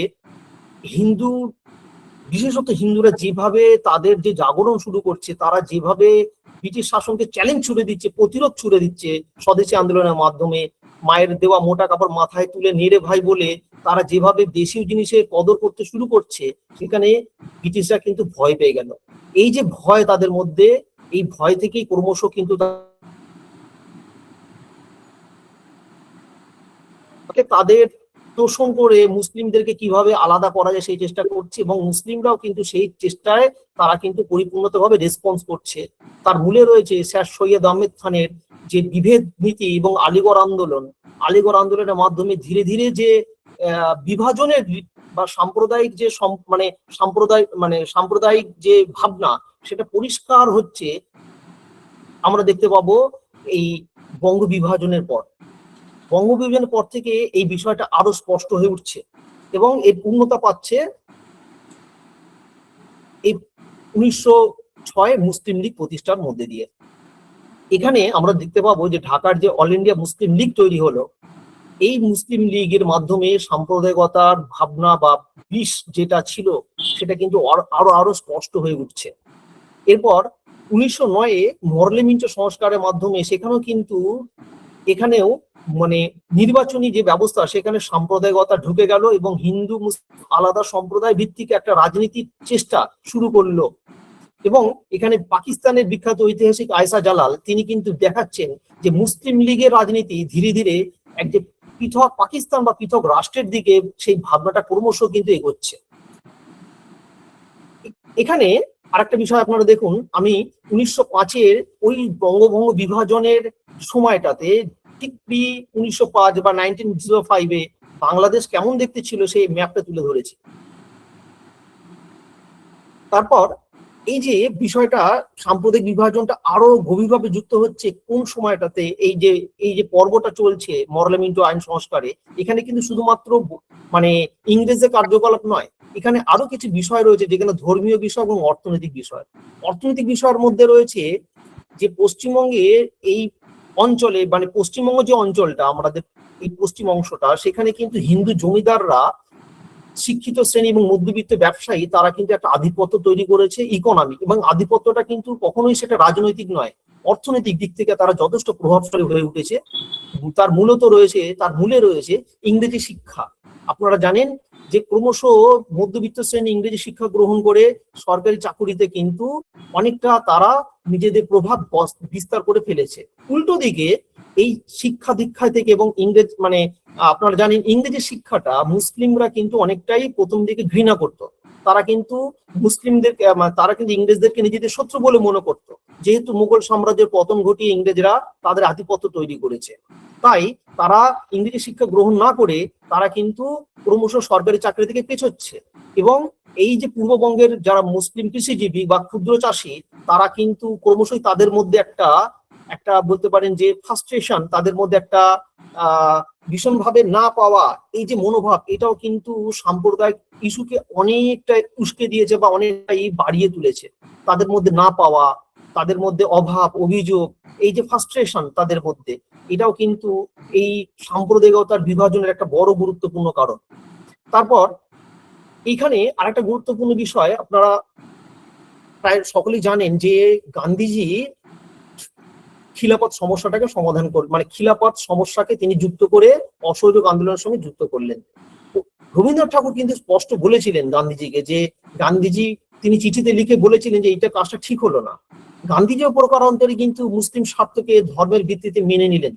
বিশেষত হিন্দুরা যেভাবে তাদের যে জাগরণ শুরু করছে, তারা যেভাবে ব্রিটিশ শাসনকে চ্যালেঞ্জ ছুড়ে দিচ্ছে, প্রতিরোধ ছুড়ে দিচ্ছে স্বদেশী আন্দোলনের মাধ্যমে, মায়ের দেওয়া মোটা কাপড় মাথায় তুলে নেড়ে ভাই বলে তারা যেভাবে দেশীয় জিনিসের কদর করতে শুরু করছে, সেখানে ব্রিটিশরা কিন্তু ভয় পেয়ে গেল। এই যে ভয় তাদের মধ্যে, এই ভয় থেকেই ক্রমশ কিন্তু তাদের তোষণ করে মুসলিমদেরকে কিভাবে আলাদা করা যায় সেই চেষ্টা করছে, এবং মুসলিমরাও কিন্তু সেই চেষ্টায় তারা কিন্তু পরিপূর্ণভাবে রেসপন্স করছে। তার মূলে রয়েছে স্যার সৈয়দ আহমেদ খানের যে বিভেদ নীতি এবং আলিগড় আন্দোলনের মাধ্যমে ধীরে ধীরে যে বিভাজনের বা সাম্প্রদায়িক যে সাম্প্রদায়িক যে ভাবনা, সেটা পরিষ্কার হচ্ছে আমরা দেখতে পাবো এই বঙ্গ বিভাজনের পর থেকে এই বিষয়টা আরো স্পষ্ট হয়ে উঠছে, এবং এর পূর্ণতা পাচ্ছে এই 1906 মুসলিম লীগ প্রতিষ্ঠার মধ্যে দিয়ে। এখানে আমরা দেখতে পাবো যে ঢাকার যে অল ইন্ডিয়া মুসলিম লীগ তৈরি হলো, এই মুসলিম লীগের মাধ্যমে সাম্প্রদায়িকতার ভাবনা বা বিষ যেটা ছিল সেটা কিন্তু আরো স্পষ্ট হয়ে উঠছে। এরপর 1909-এ মরলেমিন্টো সংস্কারের মাধ্যমে সেখানেও কিন্তু এখানেও মানে নির্বাচনী যে ব্যবস্থা সেখানে সাম্প্রদায়িকতা ঢুকে গেল এবং হিন্দু মুসলিম আলাদা সম্প্রদায় ভিত্তিক একটা রাজনীতির চেষ্টা শুরু করলো। এবং এখানে পাকিস্তানের বিখ্যাত ঐতিহাসিক আয়েশা জালাল তিনি কিন্তু দেখাচ্ছেন যে মুসলিম লীগের রাজনীতি ধীরে ধীরে এক যে পৃথক পাকিস্তান বা পৃথক রাষ্ট্রের দিকে সেই ভাবনাটা ক্রমশ কিন্তু এগোচ্ছে। এখানে আরেকটা বিষয় আপনারা দেখুন, আমি 1905-এর ওই বঙ্গভঙ্গ বিভাজনের সময়টাতে ঠিক প্রি 1905 বা 1905-এ বাংলাদেশ কেমন দেখতে ছিল সেই ম্যাপটা তুলে ধরেছি। তারপর এই যে বিষয়টা সাম্প্রদায়িক বিভাজনটা আরো গভীরভাবে যুক্ত হচ্ছে কোন সময়টাতে, এই যে পর্বটা চলছে মরলেমিন্টো আইন সংস্কারে, এখানে কিন্তু শুধুমাত্র মানে ইংরেজের কার্যকলাপ নয়, এখানে আরো কিছু বিষয় রয়েছে যেখানে ধর্মীয় বিষয় এবং অর্থনৈতিক বিষয়। অর্থনৈতিক বিষয়ের মধ্যে রয়েছে যে পশ্চিমবঙ্গের এই অঞ্চলে মানে পশ্চিমবঙ্গ যে অঞ্চলটা আমাদের এই পশ্চিম অংশটা, সেখানে কিন্তু হিন্দু জমিদাররা শিক্ষিত শ্রেণী এবং মধ্যবিত্ত ব্যবসায়ী তারা কিন্তু একটা আধিপত্য তৈরি করেছে ইকোনমি, এবং আধিপত্যটা কিন্তু কখনোই সেটা রাজনৈতিক নয়, অর্থনৈতিক দিক থেকে তারা যথেষ্ট প্রভাবশালী হয়ে উঠেছে। তার মূলে রয়েছে ইংরেজি শিক্ষা। আপনারা জানেন যে ক্রমশ মধ্যবিত্ত শ্রেণী ইংরেজি শিক্ষা গ্রহণ করে সরকারি চাকুরিতে কিন্তু অনেকটা তারা নিজেদের প্রভাব বিস্তার করে ফেলেছে। উল্টো দিকে এই শিক্ষা দীক্ষা থেকে এবং ইংরেজ মানে আপনারা জানেন ইংরেজি শিক্ষাটা মুসলিমরা কিন্তু অনেকটাই প্রথম দিকে ঘৃণা করত। তারা কিন্তু ইংরেজদেরকে নিজেদের শত্রু বলে মনে করত, যেহেতু মুঘল সাম্রাজ্যের পতন ঘটিয়ে ইংরেজরা তাদের আধিপত্য তৈরি করেছে। তাই তারা ইংরেজি শিক্ষা গ্রহণ না করে তারা কিন্তু ক্রমশ সরকারি চাকরি থেকে পেছোচ্ছে। এবং এই যে পূর্ববঙ্গের যারা মুসলিম কৃষিজীবী বা ক্ষুদ্র চাষী, তারা কিন্তু ক্রমশই তাদের মধ্যে একটা বলতে পারেন যে ফ্রাস্ট্রেশন, তাদের মধ্যে একটা ভীষণভাবে না পাওয়া এই যে মনোভাব, এটাও কিন্তু সাম্প্রদায়িক ইস্যুকে অনেকটা উস্কে দিয়েছে বা অনেকটাই বাড়িয়ে তুলেছে। তাদের মধ্যে না পাওয়া, তাদের মধ্যে অভাব, অভিযোগ, এই যে ফ্রাস্ট্রেশন তাদের মধ্যে, এটাও কিন্তু এই সাম্প্রদায়িকতার বিভাজনের একটা বড় গুরুত্বপূর্ণ কারণ। তারপর এখানে আরেকটা গুরুত্বপূর্ণ বিষয়, আপনারা প্রায় সকলেই জানেন যে গান্ধীজি খিলাফত সমস্যাটাকে সমাধান করে মানে খিলাফত সমস্যাকে তিনি যুক্ত করে অসহযোগ আন্দোলনের সঙ্গে যুক্ত করলেন। রবীন্দ্রনাথ ঠাকুর কিন্তু স্পষ্ট বলেছিলেন গান্ধীজিকে, যে গান্ধীজি তিনি চিঠিতে লিখে বলেছিলেন যে এইটা কাজটা ঠিক হলো না। গান্ধীজিও প্রকারান্তরে কিন্তু মুসলিম স্বার্থকে ধর্মের ভিত্তিতে মেনে নিলেন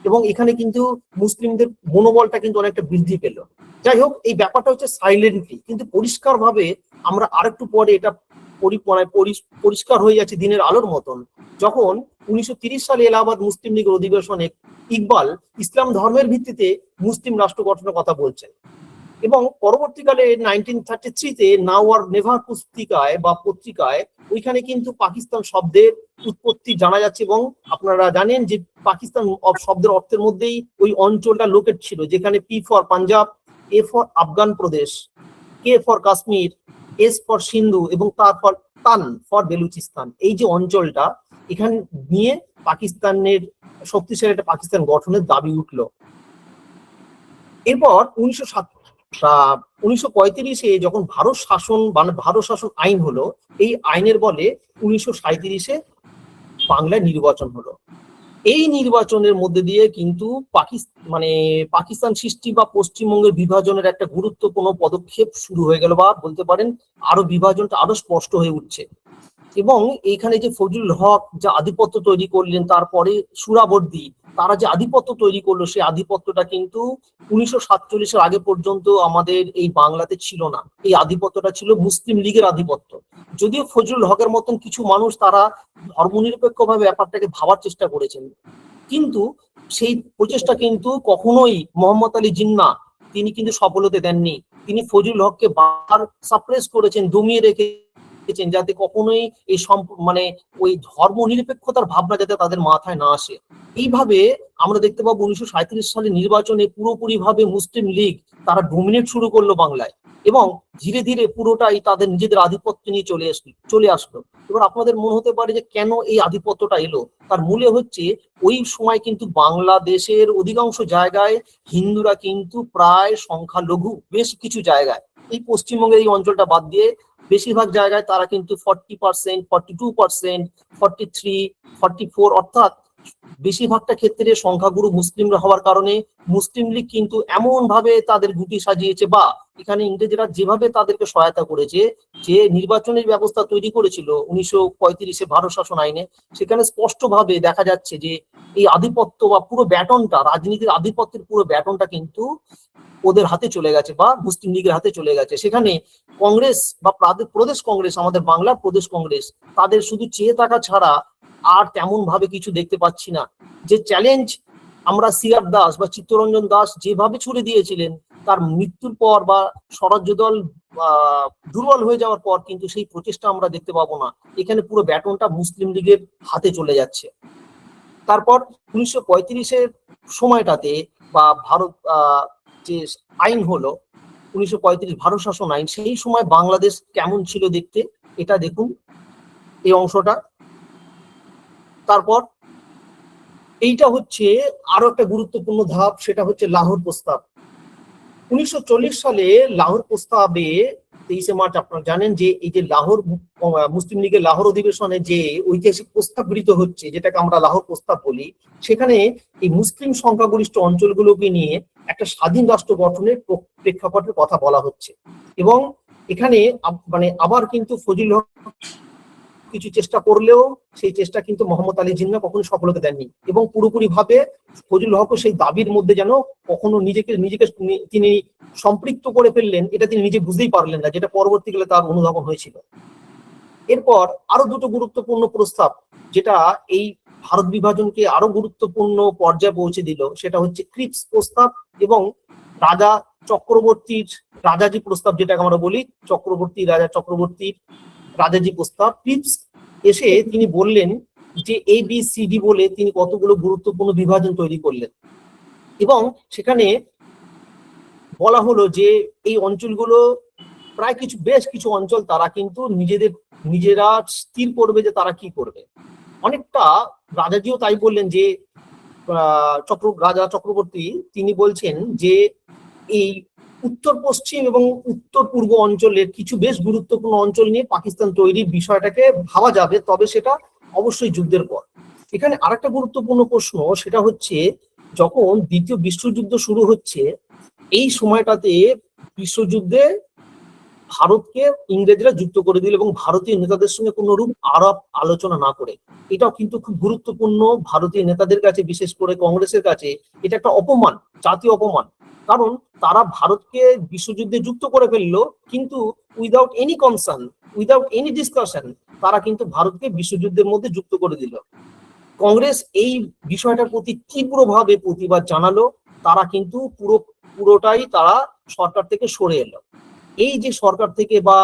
এবং এখানে কিন্তু মুসলিমদের মনোবলটা কিন্তু অনেকটা বৃদ্ধি পেল। যাই হোক, এই ব্যাপারটা হচ্ছে সাইলেন্টলি কিন্তু পরিষ্কার ভাবে আমরা আরেকটু পরে এটা পরিষ্কার হয়ে যাচ্ছে দিনের আলোর মতন, যখন 1930 সালে এলাহাবাদ মুসলিম লীগের অধিবেশনে ইকবাল ইসলাম ধর্মের ভিত্তিতে মুসলিম রাষ্ট্র গঠনের কথা বলছেন। এবং পরবর্তীকালে 1933-তে নাও আর নেভার পুস্তিকায় বা পত্রিকায় ওইখানে কিন্তু পাকিস্তান শব্দের উৎপত্তি জানা যাচ্ছে। এবং আপনারা জানেন যে পাকিস্তান শব্দের অর্থের মধ্যেই ওই অঞ্চলটা লোকেট ছিল, যেখানে P for Punjab, A for Afghan প্রদেশ, K for Kashmir, S for Sindhu এবং তারপর তান ফর বেলুচিস্তান। এই যে অঞ্চলটা এখানে নিয়ে পাকিস্তানের শক্তিশালী একটা পাকিস্তান গঠনের দাবি উঠলো। এরপর 1935-এ যখন ভারত শাসন আইন হলো, এই আইনের বলে 1937-এ বাংলায় নির্বাচন হলো। এই নির্বাচনের মধ্যে দিয়ে কিন্তু পাকিস্তান সৃষ্টি বা পশ্চিমবঙ্গের বিভাজনের একটা গুরুত্বপূর্ণ পদক্ষেপ শুরু হয়ে গেল, বা বলতে পারেন আরো বিভাজনটা আরো স্পষ্ট হয়ে উঠছে। এবং এইখানে যে ফজলুল হক যা আধিপত্য তৈরি করলেন, তারপরে সুরাবর্দী তারা যে আধিপত্য তৈরি করলো, সেই আধিপত্যটা কিন্তু 1947-এর আগে পর্যন্ত আমাদের এই বাংলাতে ছিল না। এই আধিপত্যটা ছিল মুসলিম লীগের আধিপত্য। যদিও ফজলুল হকের মতন কিছু মানুষ তারা ধর্মনিরপেক্ষভাবে ব্যাপারটাকে ভাবার চেষ্টা করেছেন, কিন্তু সেই প্রচেষ্টা কিন্তু কখনোই মোহাম্মদ আলী জিন্নাহ তিনি কিন্তু সফল হতে দেননি। তিনি ফজলুল হককে বার সাপ্রেস করেছেন, দমিয়ে রেখেছেন, যাতে কখনোই এই ওই ধর্ম নিরপেক্ষতার ভাবনা যাতে তাদের মাথায় না আসে। এইভাবে আমরা দেখতে পাবো 1937 সালে নির্বাচনে পুরোপুরি ভাবে মুসলিম লীগ তারা ডোমিনেট শুরু করলো বাংলায়। এবং ধীরে ধীরে পুরোটাই তাদের নিজেদের আধিপত্য নিয়ে চলে আসলো। এবার আপনাদের মনে হতে পারে যে কেন এই আধিপত্যটা এলো, তার মূলে হচ্ছে ওই সময় কিন্তু বাংলাদেশের অধিকাংশ জায়গায় হিন্দুরা কিন্তু প্রায় সংখ্যালঘু, বেশ কিছু জায়গায়, এই পশ্চিমবঙ্গের এই অঞ্চলটা বাদ দিয়ে বেশিরভাগ জায়গায় তারা কিন্তু 40%, 42%, 43, 44, অর্থাৎ বেশিরভাগটা ক্ষেত্রে সংখ্যাগুরু মুসলিমরা হওয়ার কারণে মুসলিম লীগ কিন্তু এমন ভাবে তাদের গুটি সাজিয়েছে, বা এখানে ইংরেজরা যেভাবে তাদেরকে সহায়তা করেছে, যে নির্বাচনের ব্যবস্থা তৈরি করেছিল 1935 ভারত শাসন আইনে, সেখানে স্পষ্ট ভাবে দেখা যাচ্ছে যে এই আধিপত্য বা পুরো ব্যাটনটা, রাজনীতির আধিপত্যের পুরো ব্যাটনটা কিন্তু ওদের হাতে চলে গেছে বা মুসলিম লীগের হাতে চলে গেছে। সেখানে কংগ্রেস বা প্রদেশ কংগ্রেস, আমাদের বাংলার প্রদেশ কংগ্রেস, তাদের শুধু চেয়ে থাকা ছাড়া আর তেমন ভাবে কিছু দেখতে পাচ্ছি না। যে চ্যালেঞ্জ আমরা সি.আর. দাস বা চিত্তরঞ্জন দাস যেভাবে ছুড়ে দিয়েছিলেন, তার মৃত্যুর পর বা স্বরাজ্য দল দুর্বল হয়ে যাওয়ার পর কিন্তু সেই প্রচেষ্টা আমরা দেখতে পাবো না। এখানে পুরো ব্যাটনটা মুসলিম লীগের হাতে চলে যাচ্ছে। তারপর 1935-এর সময়টাতে বা ভারত যে আইন হলো 1935 ভারত শাসন আইন, সেই সময় বাংলাদেশ কেমন ছিল দেখতে, এটা দেখুন এই অংশটা। তারপর এইটা হচ্ছে আরো একটা গুরুত্বপূর্ণ ধাপ, সেটা হচ্ছে লাহোর প্রস্তাব। 1940 সালে লাহোর প্রস্তাবে 23শে মার্চ আপনারা জানেন যে এই যে লাহোর মুসলিম লীগের লাহোর অধিবেশনে যে ঐতিহাসিক প্রস্তাব গৃহীত হচ্ছে, যেটাকে আমরা লাহোর প্রস্তাব বলি, সেখানে এই মুসলিম সংখ্যাগরিষ্ঠ অঞ্চলগুলোকে নিয়ে একটা স্বাধীন রাষ্ট্র গঠনের প্রেক্ষাপটের কথা বলা হচ্ছে। এবং এখানে মানে আবার কিন্তু ফজলুল হক কিছু চেষ্টা করলেও সেই চেষ্টা কিন্তু মোহাম্মদ আলী জিন্নাহ কখনো সফলতা দেননি, এবং পুরোপুরি ভাবে ফজলুল হক সেই দাবির মধ্যে যেন কখনো নিজেকে তিনি সম্পৃক্ত করে ফেললেন, এটা তিনি নিজে বুঝতেই পারলেন না, যেটা পরবর্তীকালে তার অনুধাবন হয়েছিল। এরপর আরো দুটো গুরুত্বপূর্ণ প্রস্তাব যেটা এই ভারত বিভাজনকে আরো গুরুত্বপূর্ণ পর্যায়ে পৌঁছে দিল, সেটা হচ্ছে ক্রিপস প্রস্তাব এবং রাজা চক্রবর্তীর রাজাজি প্রস্তাব, যেটাকে আমরা বলি চক্রবর্তীর রাজাজি প্রস্তাব। ক্রিপস এসে তিনি বললেন যে ABCD বলে তিনি কতগুলো গুরুত্বপূর্ণ বিভাজন তৈরি করলেন, এবং সেখানে বলা হলো যে এই অঞ্চলগুলো প্রায় বেশ কিছু অঞ্চল তারা কিন্তু নিজেরা স্থির করবে যে তারা কি করবে। অনেকটা রাজাজিও তাই বললেন যে রাজা চক্রবর্তী তিনি বলছেন যে এই উত্তর পশ্চিম এবং উত্তর পূর্ব অঞ্চলের কিছু বেশ গুরুত্বপূর্ণ অঞ্চল নিয়ে পাকিস্তান তৈরির বিষয়টাকে ভাবা যাবে, তবে সেটা অবশ্যই যুদ্ধের পর। এখানে আরেকটা গুরুত্বপূর্ণ প্রশ্ন, সেটা হচ্ছে যখন দ্বিতীয় বিশ্বযুদ্ধ শুরু হচ্ছে, এই সময়টাতে বিশ্বযুদ্ধে ভারতকে ইংরেজরা যুক্ত করে দিল এবং ভারতীয় নেতাদের সঙ্গে কোনো রূপ আলাপ আলোচনা না করে। এটাও কিন্তু খুব গুরুত্বপূর্ণ ভারতীয় নেতাদের কাছে, বিশেষ করে কংগ্রেসের কাছে এটা একটা অপমান, জাতীয় অপমান। কারণ তারা ভারতকে বিশ্বযুদ্ধে যুক্ত করে ফেললো, কিন্তু without any concern, without any discussion তারা কিন্তু ভারতকে বিশ্বযুদ্ধের মধ্যে যুক্ত করে দিল। কংগ্রেস এই বিষয়টার প্রতি তীব্রভাবে প্রতিবাদ জানালো, তারা কিন্তু পুরোটাই তারা সরকার থেকে সরে এলো। এই যে সরকার থেকে বা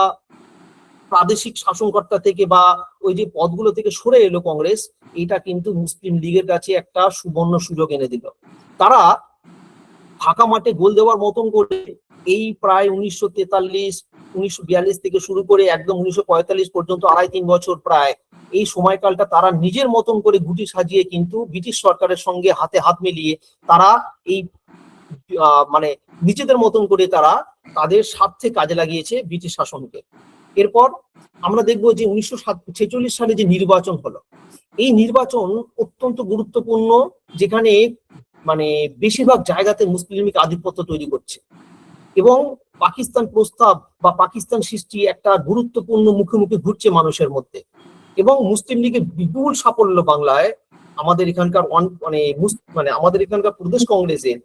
প্রাদেশিক শাসনকর্তা থেকে বা ওই যে পদগুলো থেকে সরে এলো কংগ্রেস, এটা কিন্তু মুসলিম লীগের কাছে একটা সুবর্ণ সুযোগ এনে দিল। তারা ফাঁকা মাঠে গোল দেওয়ার মতন করে এই প্রায় 1943, 1942 থেকে শুরু করে একদম 1945 পর্যন্ত 2.5-3 বছর প্রায় এই সময়কালটা তারা নিজের মতন করে গুটি সাজিয়ে কিন্তু ব্রিটিশ সরকারের সঙ্গে হাতে হাত মিলিয়ে তারা এই মানে নিজেদের মতন করে তারা তাদের স্বার্থে কাজে লাগিয়েছে ব্রিটিশ শাসনকে। এরপর আমরা দেখবো যে 1946 সালে যে নির্বাচন হলো, এই নির্বাচন অত্যন্ত গুরুত্বপূর্ণ, যেখানে মানে বেশিরভাগ জায়গাতে মুসলিম লীগ আধিপত্য তৈরি করছে এবং পাকিস্তান প্রস্তাব বা পাকিস্তান সৃষ্টি একটা গুরুত্বপূর্ণ মুখোমুখি ঘুরছে মানুষের মধ্যে। এবং মুসলিম লীগের বিপুল সাফল্য বাংলায় আমাদের এখানকার মানে আমাদের এখানকার প্রদেশ কংগ্রেসের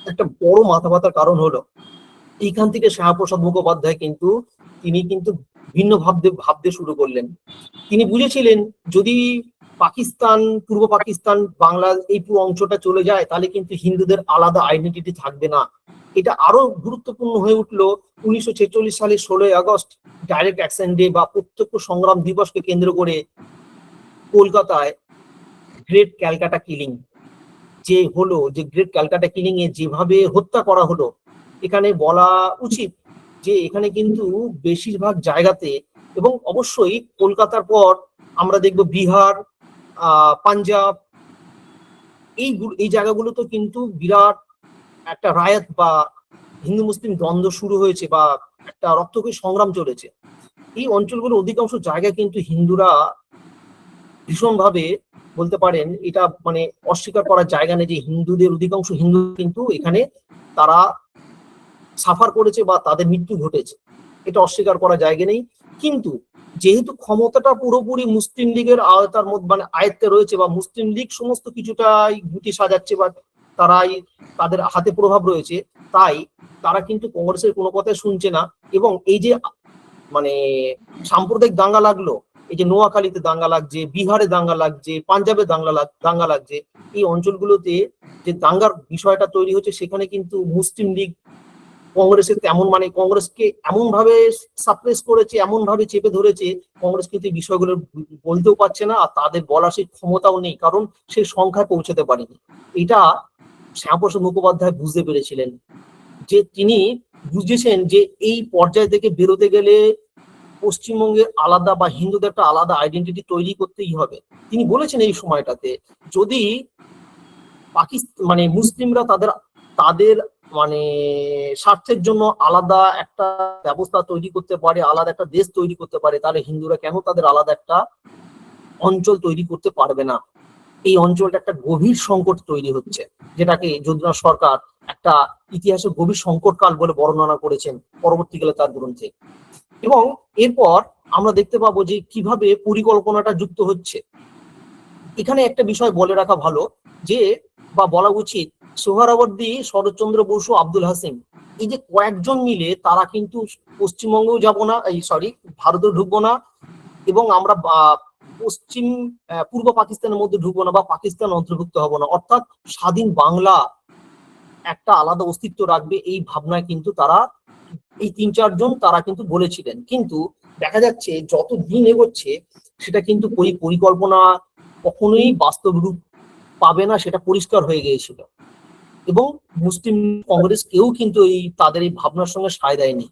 একটা বড় মাথা ব্যথার কারণ হলো এইখান থেকে শ্যামাপ্রসাদ মুখোপাধ্যায় তিনি কিন্তু ভিন্ন ভাবতে শুরু করলেন। তিনি বুঝেছিলেন যদি পাকিস্তান, পূর্ব পাকিস্তান, বাংলা এই পুরো অংশটা চলে যায়, তাহলে কিন্তু হিন্দুদের আলাদা আইডেন্টিটি থাকবে না। এটা আরো গুরুত্বপূর্ণ হয়ে উঠলো 1946 সালের 16ই আগস্ট, ডাইরেক্ট অ্যাকশন ডে বা প্রত্যক্ষ সংগ্রাম দিবসকে কেন্দ্র করে কলকাতায় গ্রেট ক্যালকাটা কিলিং যে গ্রেট ক্যালকাটা কিলিং এ যেভাবে হত্যা করা হলো, এখানে বলা উচিত যে এখানে কিন্তু বেশিরভাগ জায়গাতে, এবং অবশ্যই কলকাতার পর আমরা দেখব বিহার, পাঞ্জাব, এই জায়গাগুলোতে কিন্তু বিরাট একটা রায়াত বা হিন্দু মুসলিম দ্বন্দ্ব শুরু হয়েছে বা একটা রক্তক্ষয়ী সংগ্রাম চলেছে। এই অঞ্চলগুলো অধিকাংশ জায়গায় কিন্তু হিন্দুরা ভীষণভাবে, বলতে পারেন এটা মানে অস্বীকার করার জায়গা নেই যে হিন্দুদের অধিকাংশ হিন্দু কিন্তু এখানে তারা সাফার করেছে বা তাদের মৃত্যু ঘটেছে, এটা অস্বীকার করার জায়গা নেই। কিন্তু যেহেতু ক্ষমতাটা পুরোপুরি মুসলিম লীগের আওতার মধ্যে মানে আয়ত্তে রয়েছে, বা মুসলিম লীগ সমস্ত কিছুটাই গুটি সাজাচ্ছে বা তারাই তাদের হাতে প্রভাব রয়েছে, তাই তারা কিন্তু কংগ্রেসের কোনো কথাই শুনছে না। এবং এই যে মানে সাম্প্রদায়িক দাঙ্গা লাগলো, এই যে নোয়াখালীতে দাঙ্গা লাগছে, বিহারে দাঙ্গা লাগছে, পাঞ্জাবে দাঙ্গা লাগছে, এই অঞ্চলগুলোতে যে দাঙ্গার বিষয়টা তৈরি হচ্ছে, সেখানে কিন্তু মুসলিম লীগ কংগ্রেসের তেমন মানে কংগ্রেসকে এমন ভাবে সাপ্রেস করেছে, এমন ভাবে চেপে ধরেছে, কংগ্রেস কিন্তু এই বিষয়গুলো বলতেও পারছে না, আর তাদের বলার সেই ক্ষমতাও নেই, কারণ সেই সংখ্যায় পৌঁছাতে পারেনি। এটা শ্যামাপ্রসাদ মুখোপাধ্যায় বুঝতে পেরেছিলেন, যে তিনি বুঝেছেন যে এই পর্যায় থেকে বেরোতে গেলে পশ্চিমবঙ্গের আলাদা বা হিন্দুদের একটা আলাদা আইডেন্টিটি তৈরি করতেই হবে। তিনি বলেছেন এই সময়টাতে যদি পাকিস্তান মানে মুসলিমরা তাদের তাদের মানে স্বার্থের জন্য আলাদা একটা ব্যবস্থা তৈরি করতে পারে, আলাদা একটা দেশ তৈরি করতে পারে, তাহলে হিন্দুরা কেন তাদের আলাদা একটা অঞ্চল তৈরি করতে পারবে না? এই অঞ্চলটা একটা গভীর সংকট তৈরি হচ্ছে, যেটাকে যদুনাথ সরকার একটা ইতিহাসের গভীর সংকট কাল বলে বর্ণনা করেছেন পরবর্তীকালে তার গ্রন্থে। এবং এরপর আমরা দেখতে পাবো যে কিভাবে পরিকল্পনাটা যুক্ত হচ্ছে। এখানে একটা বিষয় বলে রাখা ভালো, যে বা বলা উচিত, সোহরাওয়ার্দী, শরৎচন্দ্র বসু, আব্দুল হাসিম, এই যে কয়েকজন মিলে তারা কিন্তু পশ্চিমবঙ্গেও যাব না, ভারতেও ঢুকবো না, এবং আমরা পূর্ব পাকিস্তানের মধ্যে ঢুকবো না বা পাকিস্তান অন্তর্ভুক্ত হব না, অর্থাৎ স্বাধীন বাংলা একটা আলাদা অস্তিত্ব রাখবে, এই ভাবনায় কিন্তু তারা এই ৩-৪ জন তারা কিন্তু বলেছিলেন। কিন্তু দেখা যাচ্ছে যত দিন এগোচ্ছে সেটা কিন্তু ওই পরিকল্পনা কখনোই বাস্তব রূপ পাবে না, সেটা পরিষ্কার হয়ে গিয়েছিল। এবং মুসলিম কংগ্রেস কেউ কিন্তু তাদের এই ভাবনার সঙ্গে সায় দেয়নি।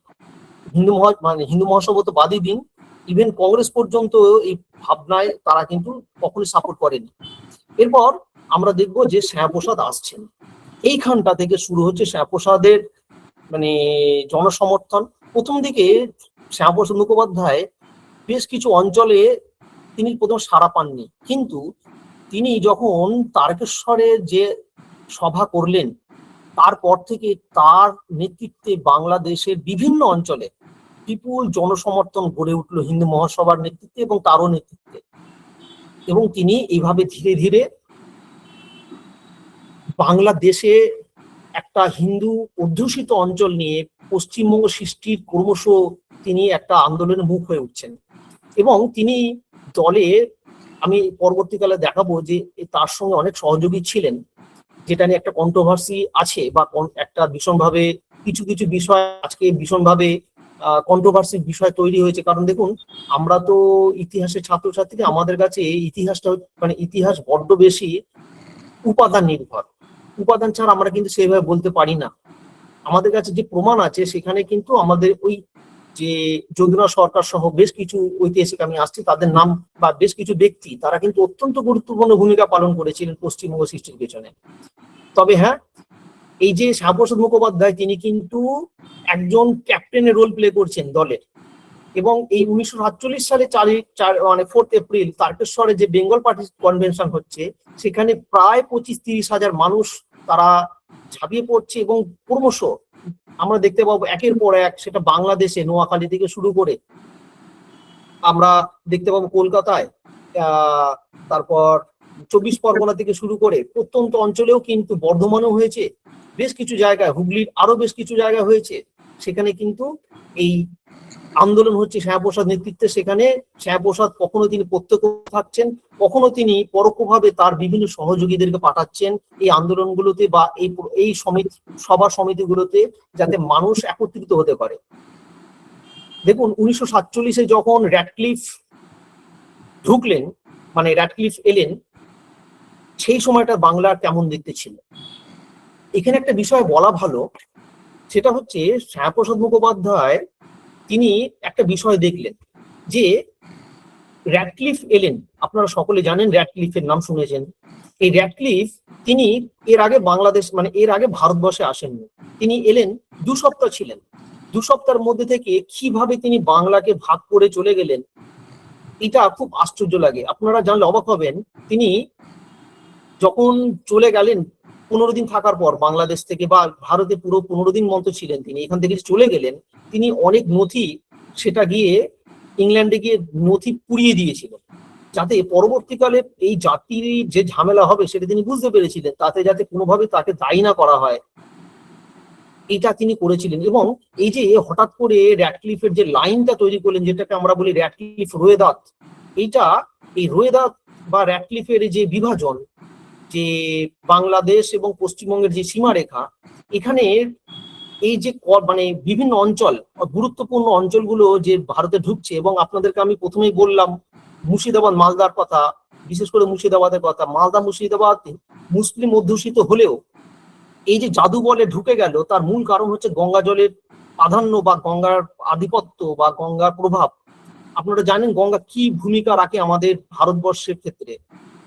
হিন্দু মহাসভা তো বাদই দিন, ইভেন কংগ্রেস পর্যন্ত এই ভাবনায় তারা কিন্তু কখনোই সাপোর্ট করেনি। এরপর আমরা দেখবো যে শ্যামাপ্রসাদ আসছেন, এইখানটা থেকে শুরু হচ্ছে শ্যামাপ্রসাদের মানে জনসমর্থন। প্রথম দিকে শ্যামাপ্রসাদ মুখোপাধ্যায় বেশ কিছু অঞ্চলে তিনি প্রথম সাড়া পাননি, কিন্তু তিনি যখন তারকেশ্বরে যে সভা করলেন, তারপর থেকে তার নেতৃত্বে বাংলাদেশের বিভিন্ন অঞ্চলে বিপুল জনসমর্থন গড়ে উঠলো হিন্দু মহাসভার নেতৃত্বে এবং তারও নেতৃত্বে। এবং তিনি এইভাবে ধীরে ধীরে বাংলাদেশে একটা হিন্দু অধ্যুষিত অঞ্চল নিয়ে পশ্চিমবঙ্গ সৃষ্টির ক্রমশ তিনি একটা আন্দোলনের মুখ হয়ে উঠছেন। এবং তিনি দলে, আমি পরবর্তীকালে দেখাবো যে তার সঙ্গে অনেক সহযোগী ছিলেন, যেটা নিয়ে একটা কন্ট্রোভার্সি আছে বা একটা ভীষণভাবে কিছু কিছু বিষয় আজকে ভীষণভাবে কন্ট্রোভার্সির বিষয় তৈরি হয়েছে। কারণ দেখুন, আমরা তো ইতিহাসের ছাত্রছাত্রী, আমাদের কাছে ইতিহাসটা মানে ইতিহাস বড্ড বেশি উপাদান নির্ভর, উপাদান ছাড়া আমরা কিন্তু সেইভাবে বলতে পারি না। আমাদের কাছে যে প্রমাণ আছে সেখানে কিন্তু আমাদের ওই যে যদুনাথ সরকার সহ বেশ কিছু ঐতিহাসিক, আমি আসছি তাদের নাম, বা বেশ কিছু ব্যক্তি তারা কিন্তু অত্যন্ত গুরুত্বপূর্ণ ভূমিকা পালন করেছিলেন পশ্চিমবঙ্গ সৃষ্টির পেছনে। তবে হ্যাঁ, এই যে শ্যামাপ্রসাদ মুখোপাধ্যায় তিনি কিন্তু একজন ক্যাপ্টেনের রোল প্লে করছেন দলের। এবং এই 1947 সালে 4 এপ্রিল তারকেশ্বরে যে বেঙ্গল পার্টি কনভেনশন হচ্ছে, সেখানে প্রায় 25-30 হাজার মানুষ তারা ঝাঁপিয়ে পড়ছে। এবং ক্রমশ আমরা দেখতে পাবো একের পর এক, সেটা বাংলাদেশে নোয়াখালী থেকে শুরু করে আমরা দেখতে পাবো কলকাতায়, তারপর 24 পরগনা থেকে শুরু করে প্রত্যন্ত অঞ্চলেও কিন্তু, বর্ধমানেও হয়েছে, বেশ কিছু জায়গায়, হুগলির আরো বেশ কিছু জায়গায় হয়েছে, সেখানে কিন্তু এই আন্দোলন হচ্ছে শ্যামাপ্রসাদ নেতৃত্বে। সেখানে শ্যামাপ্রসাদ কখনো তিনি প্রত্যক্ষ থাকছেন, কখনো তিনি পরোক্ষভাবে তার বিভিন্ন সহযোগীদেরকে পাঠাচ্ছেন এই আন্দোলনগুলোতে বা এই সভা সমিতিগুলোতে, যাতে মানুষ একত্রিত হতে পারে। দেখুন, 1947-এ যখন র্যাডক্লিফ ঢুকলেন, মানে র্যাডক্লিফ এলেন, সেই সময়টা বাংলার কেমন দেখতে ছিল। এখানে একটা বিষয় বলা ভালো, সেটা হচ্ছে শ্যামাপ্রসাদ মুখোপাধ্যায় তিনি একটা বিষয় দেখলেন যে র্যাডক্লিফ এলেন, আপনারা সকলে জানেন র্যাডক্লিফের নাম শুনেছেন। এই র্যাডক্লিফ তিনি এর আগে বাংলাদেশ মানে এর আগে ভারতবর্ষে আসেননি, তিনি এলেন 2 সপ্তাহ ছিলেন। 2 সপ্তাহের মধ্যে থেকে কিভাবে তিনি বাংলাকে ভাগ করে চলে গেলেন এটা খুব আশ্চর্য লাগে। আপনারা জানলে অবাক হবেন, তিনি যখন চলে গেলেন 15 দিন থাকার পর বাংলাদেশ থেকে, বা ভারতে পুরো 15 দিন মতো ছিলেন তিনি, এখান থেকে চলে গেলেন, তিনি অনেক নথি সেটা গিয়ে ইংল্যান্ডে গিয়ে নথি পুড়িয়ে দিয়েছিলেন, যাতে পরবর্তীকালে এই জাতির যে ঝামেলা হবে সেটা তিনি বুঝতে পেরেছিলেন, তাতে যাতে কোনোভাবে তাকে দায়ী না করা হয় এটা তিনি করেছিলেন। এবং এই যে হঠাৎ করে র্যাডক্লিফের যে লাইনটা তৈরি করলেন, যেটাকে আমরা বলি র্যাডক্লিফ রোয়েদাদ, এইটা এই রোয়েদাদ বা র্যাডক্লিফের যে বিভাজন, যে বাংলাদেশ এবং পশ্চিমবঙ্গের যে সীমারেখা, এখানে এই যে মানে বিভিন্ন অঞ্চল, গুরুত্বপূর্ণ অঞ্চলগুলো যে ভারতে ঢুকছে, এবং আপনাদেরকে আমি প্রথমেই বললাম মুর্শিদাবাদ মালদার কথা, বিশেষ করে মুর্শিদাবাদের কথা। মালদা মুর্শিদাবাদ মুসলিম অধ্যুষিত হলেও এই যে জাদু বলে ঢুকে গেল, তার মূল কারণ হচ্ছে গঙ্গা জলের প্রাধান্য বা গঙ্গার আধিপত্য বা গঙ্গার প্রভাব। আপনারা জানেন গঙ্গা কি ভূমিকা রাখে আমাদের ভারতবর্ষের ক্ষেত্রে।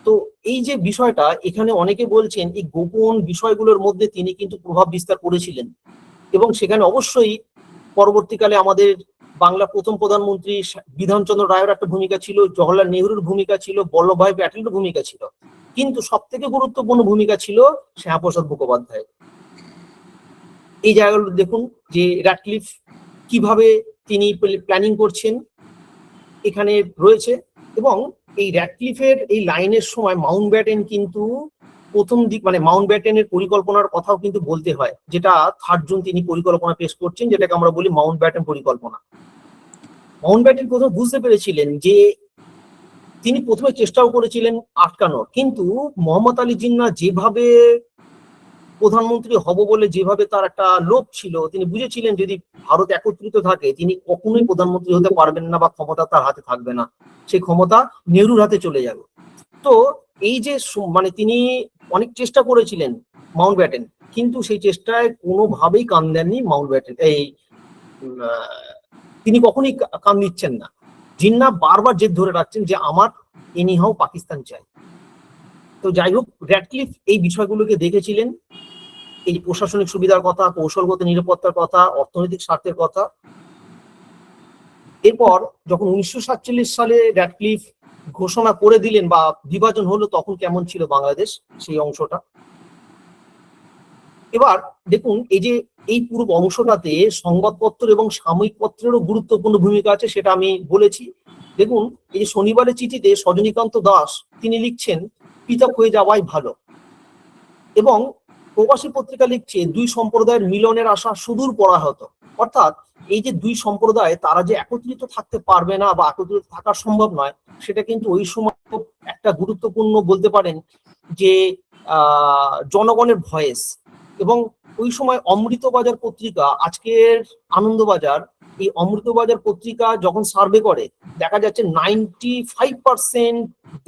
তো এই যে বিষয়টা, এখানে অনেকে বলছেন এই গোপন বিষয়গুলোর মধ্যে তিনি কিন্তু প্রভাব বিস্তার করেছিলেন, এবং সেখানে অবশ্যই পরবর্তীকালে আমাদের বাংলার প্রথম প্রধানমন্ত্রী বিধানচন্দ্র রায়ের একটা ভূমিকা ছিল, জওহরলাল নেহরুর ভূমিকা ছিল, বল্লভভাই প্যাটেলের ভূমিকা ছিল, কিন্তু সব থেকে গুরুত্বপূর্ণ ভূমিকা ছিল শ্যামাপ্রসাদ মুখোপাধ্যায়। এই জায়গাগুলো দেখুন যে র্যাডক্লিফ কিভাবে তিনি প্ল্যানিং করছেন এখানে রয়েছে। এবং এই র্যাডক্লিফের এই লাইনের সময় মাউন্টব্যাটেন কিন্তু প্রথম দিক, মানে মাউন্টব্যাটেনের পরিকল্পনার কথাও কিন্তু বলতে হয়, যেটা 3 জুন তিনি পরিকল্পনা পেশ করছেন, যেটাকে আমরা বলি মাউন্টব্যাটেন পরিকল্পনা। মাউন্টব্যাটেন প্রথম বুঝতে পেরেছিলেন যে তিনি প্রথমে চেষ্টাও করেছিলেন আটকানোর, কিন্তু মোহাম্মদ আলী জিন্নাহ যেভাবে প্রধানমন্ত্রী হব বলে যেভাবে তার একটা লোভ ছিল, তিনি বুঝেছিলেন যদি ভারত একত্রিত থাকে তিনি কখনোই প্রধানমন্ত্রী হতে পারবেন না, বা ক্ষমতা তার হাতে থাকবে না, সেই ক্ষমতা নেহরুর হাতে চলে যাবে। তো এই যে মানে তিনি অনেক চেষ্টা করেছিলেন মাউন্টব্যাটেন, কিন্তু সেই চেষ্টায় কোনোভাবেই কান দেননি মাউন্টব্যাটেন। তিনি কখনোই কান দিচ্ছেন না। জিন্নাহ বারবার জেদ ধরে রাখছেন যে আমার এনিহাও পাকিস্তান চাই। তো যাই হোক, র্যাডক্লিফ এই বিষয়গুলোকে দেখেছিলেন, এই প্রশাসনিক সুবিধার কথা, কৌশলগত নিরাপত্তার কথা, অর্থনৈতিক স্বার্থের কথা। এরপর যখন 1947 সালে র্যাডক্লিফ ঘোষণা করে দিলেন বা বিভাজন হলো, তখন কেমন ছিল বাংলাদেশ সেই অংশটা। এবার দেখুন এই যে এই পুরো অংশটাতে সংবাদপত্র এবং সাময়িক পত্রেরও গুরুত্বপূর্ণ ভূমিকা আছে, সেটা আমি বলেছি। দেখুন এই যে শনিবারের চিঠিতে সজনীকান্ত দাস তিনি লিখছেন পৃথক হয়ে যাওয়াই ভালো, এবং প্রবাসী পত্রিকা লিখছে 2 সম্প্রদায়ের মিলনের আশা সুদূর পরাহত। অর্থাৎ এই যে 2 সম্প্রদায় তারা যে একত্রিত থাকতে পারবে না বা একত্রিত থাকা সম্ভব নয়, সেটা কিন্তু ওই সময় একটা গুরুত্বপূর্ণ বলতে পারেন যে জনগণের ভয়েস। এবং ওই সময় অমৃতবাজার পত্রিকা, আজকের আনন্দবাজার, এই অমৃতবাজার পত্রিকা যখন সার্ভে করে দেখা যাচ্ছে 95%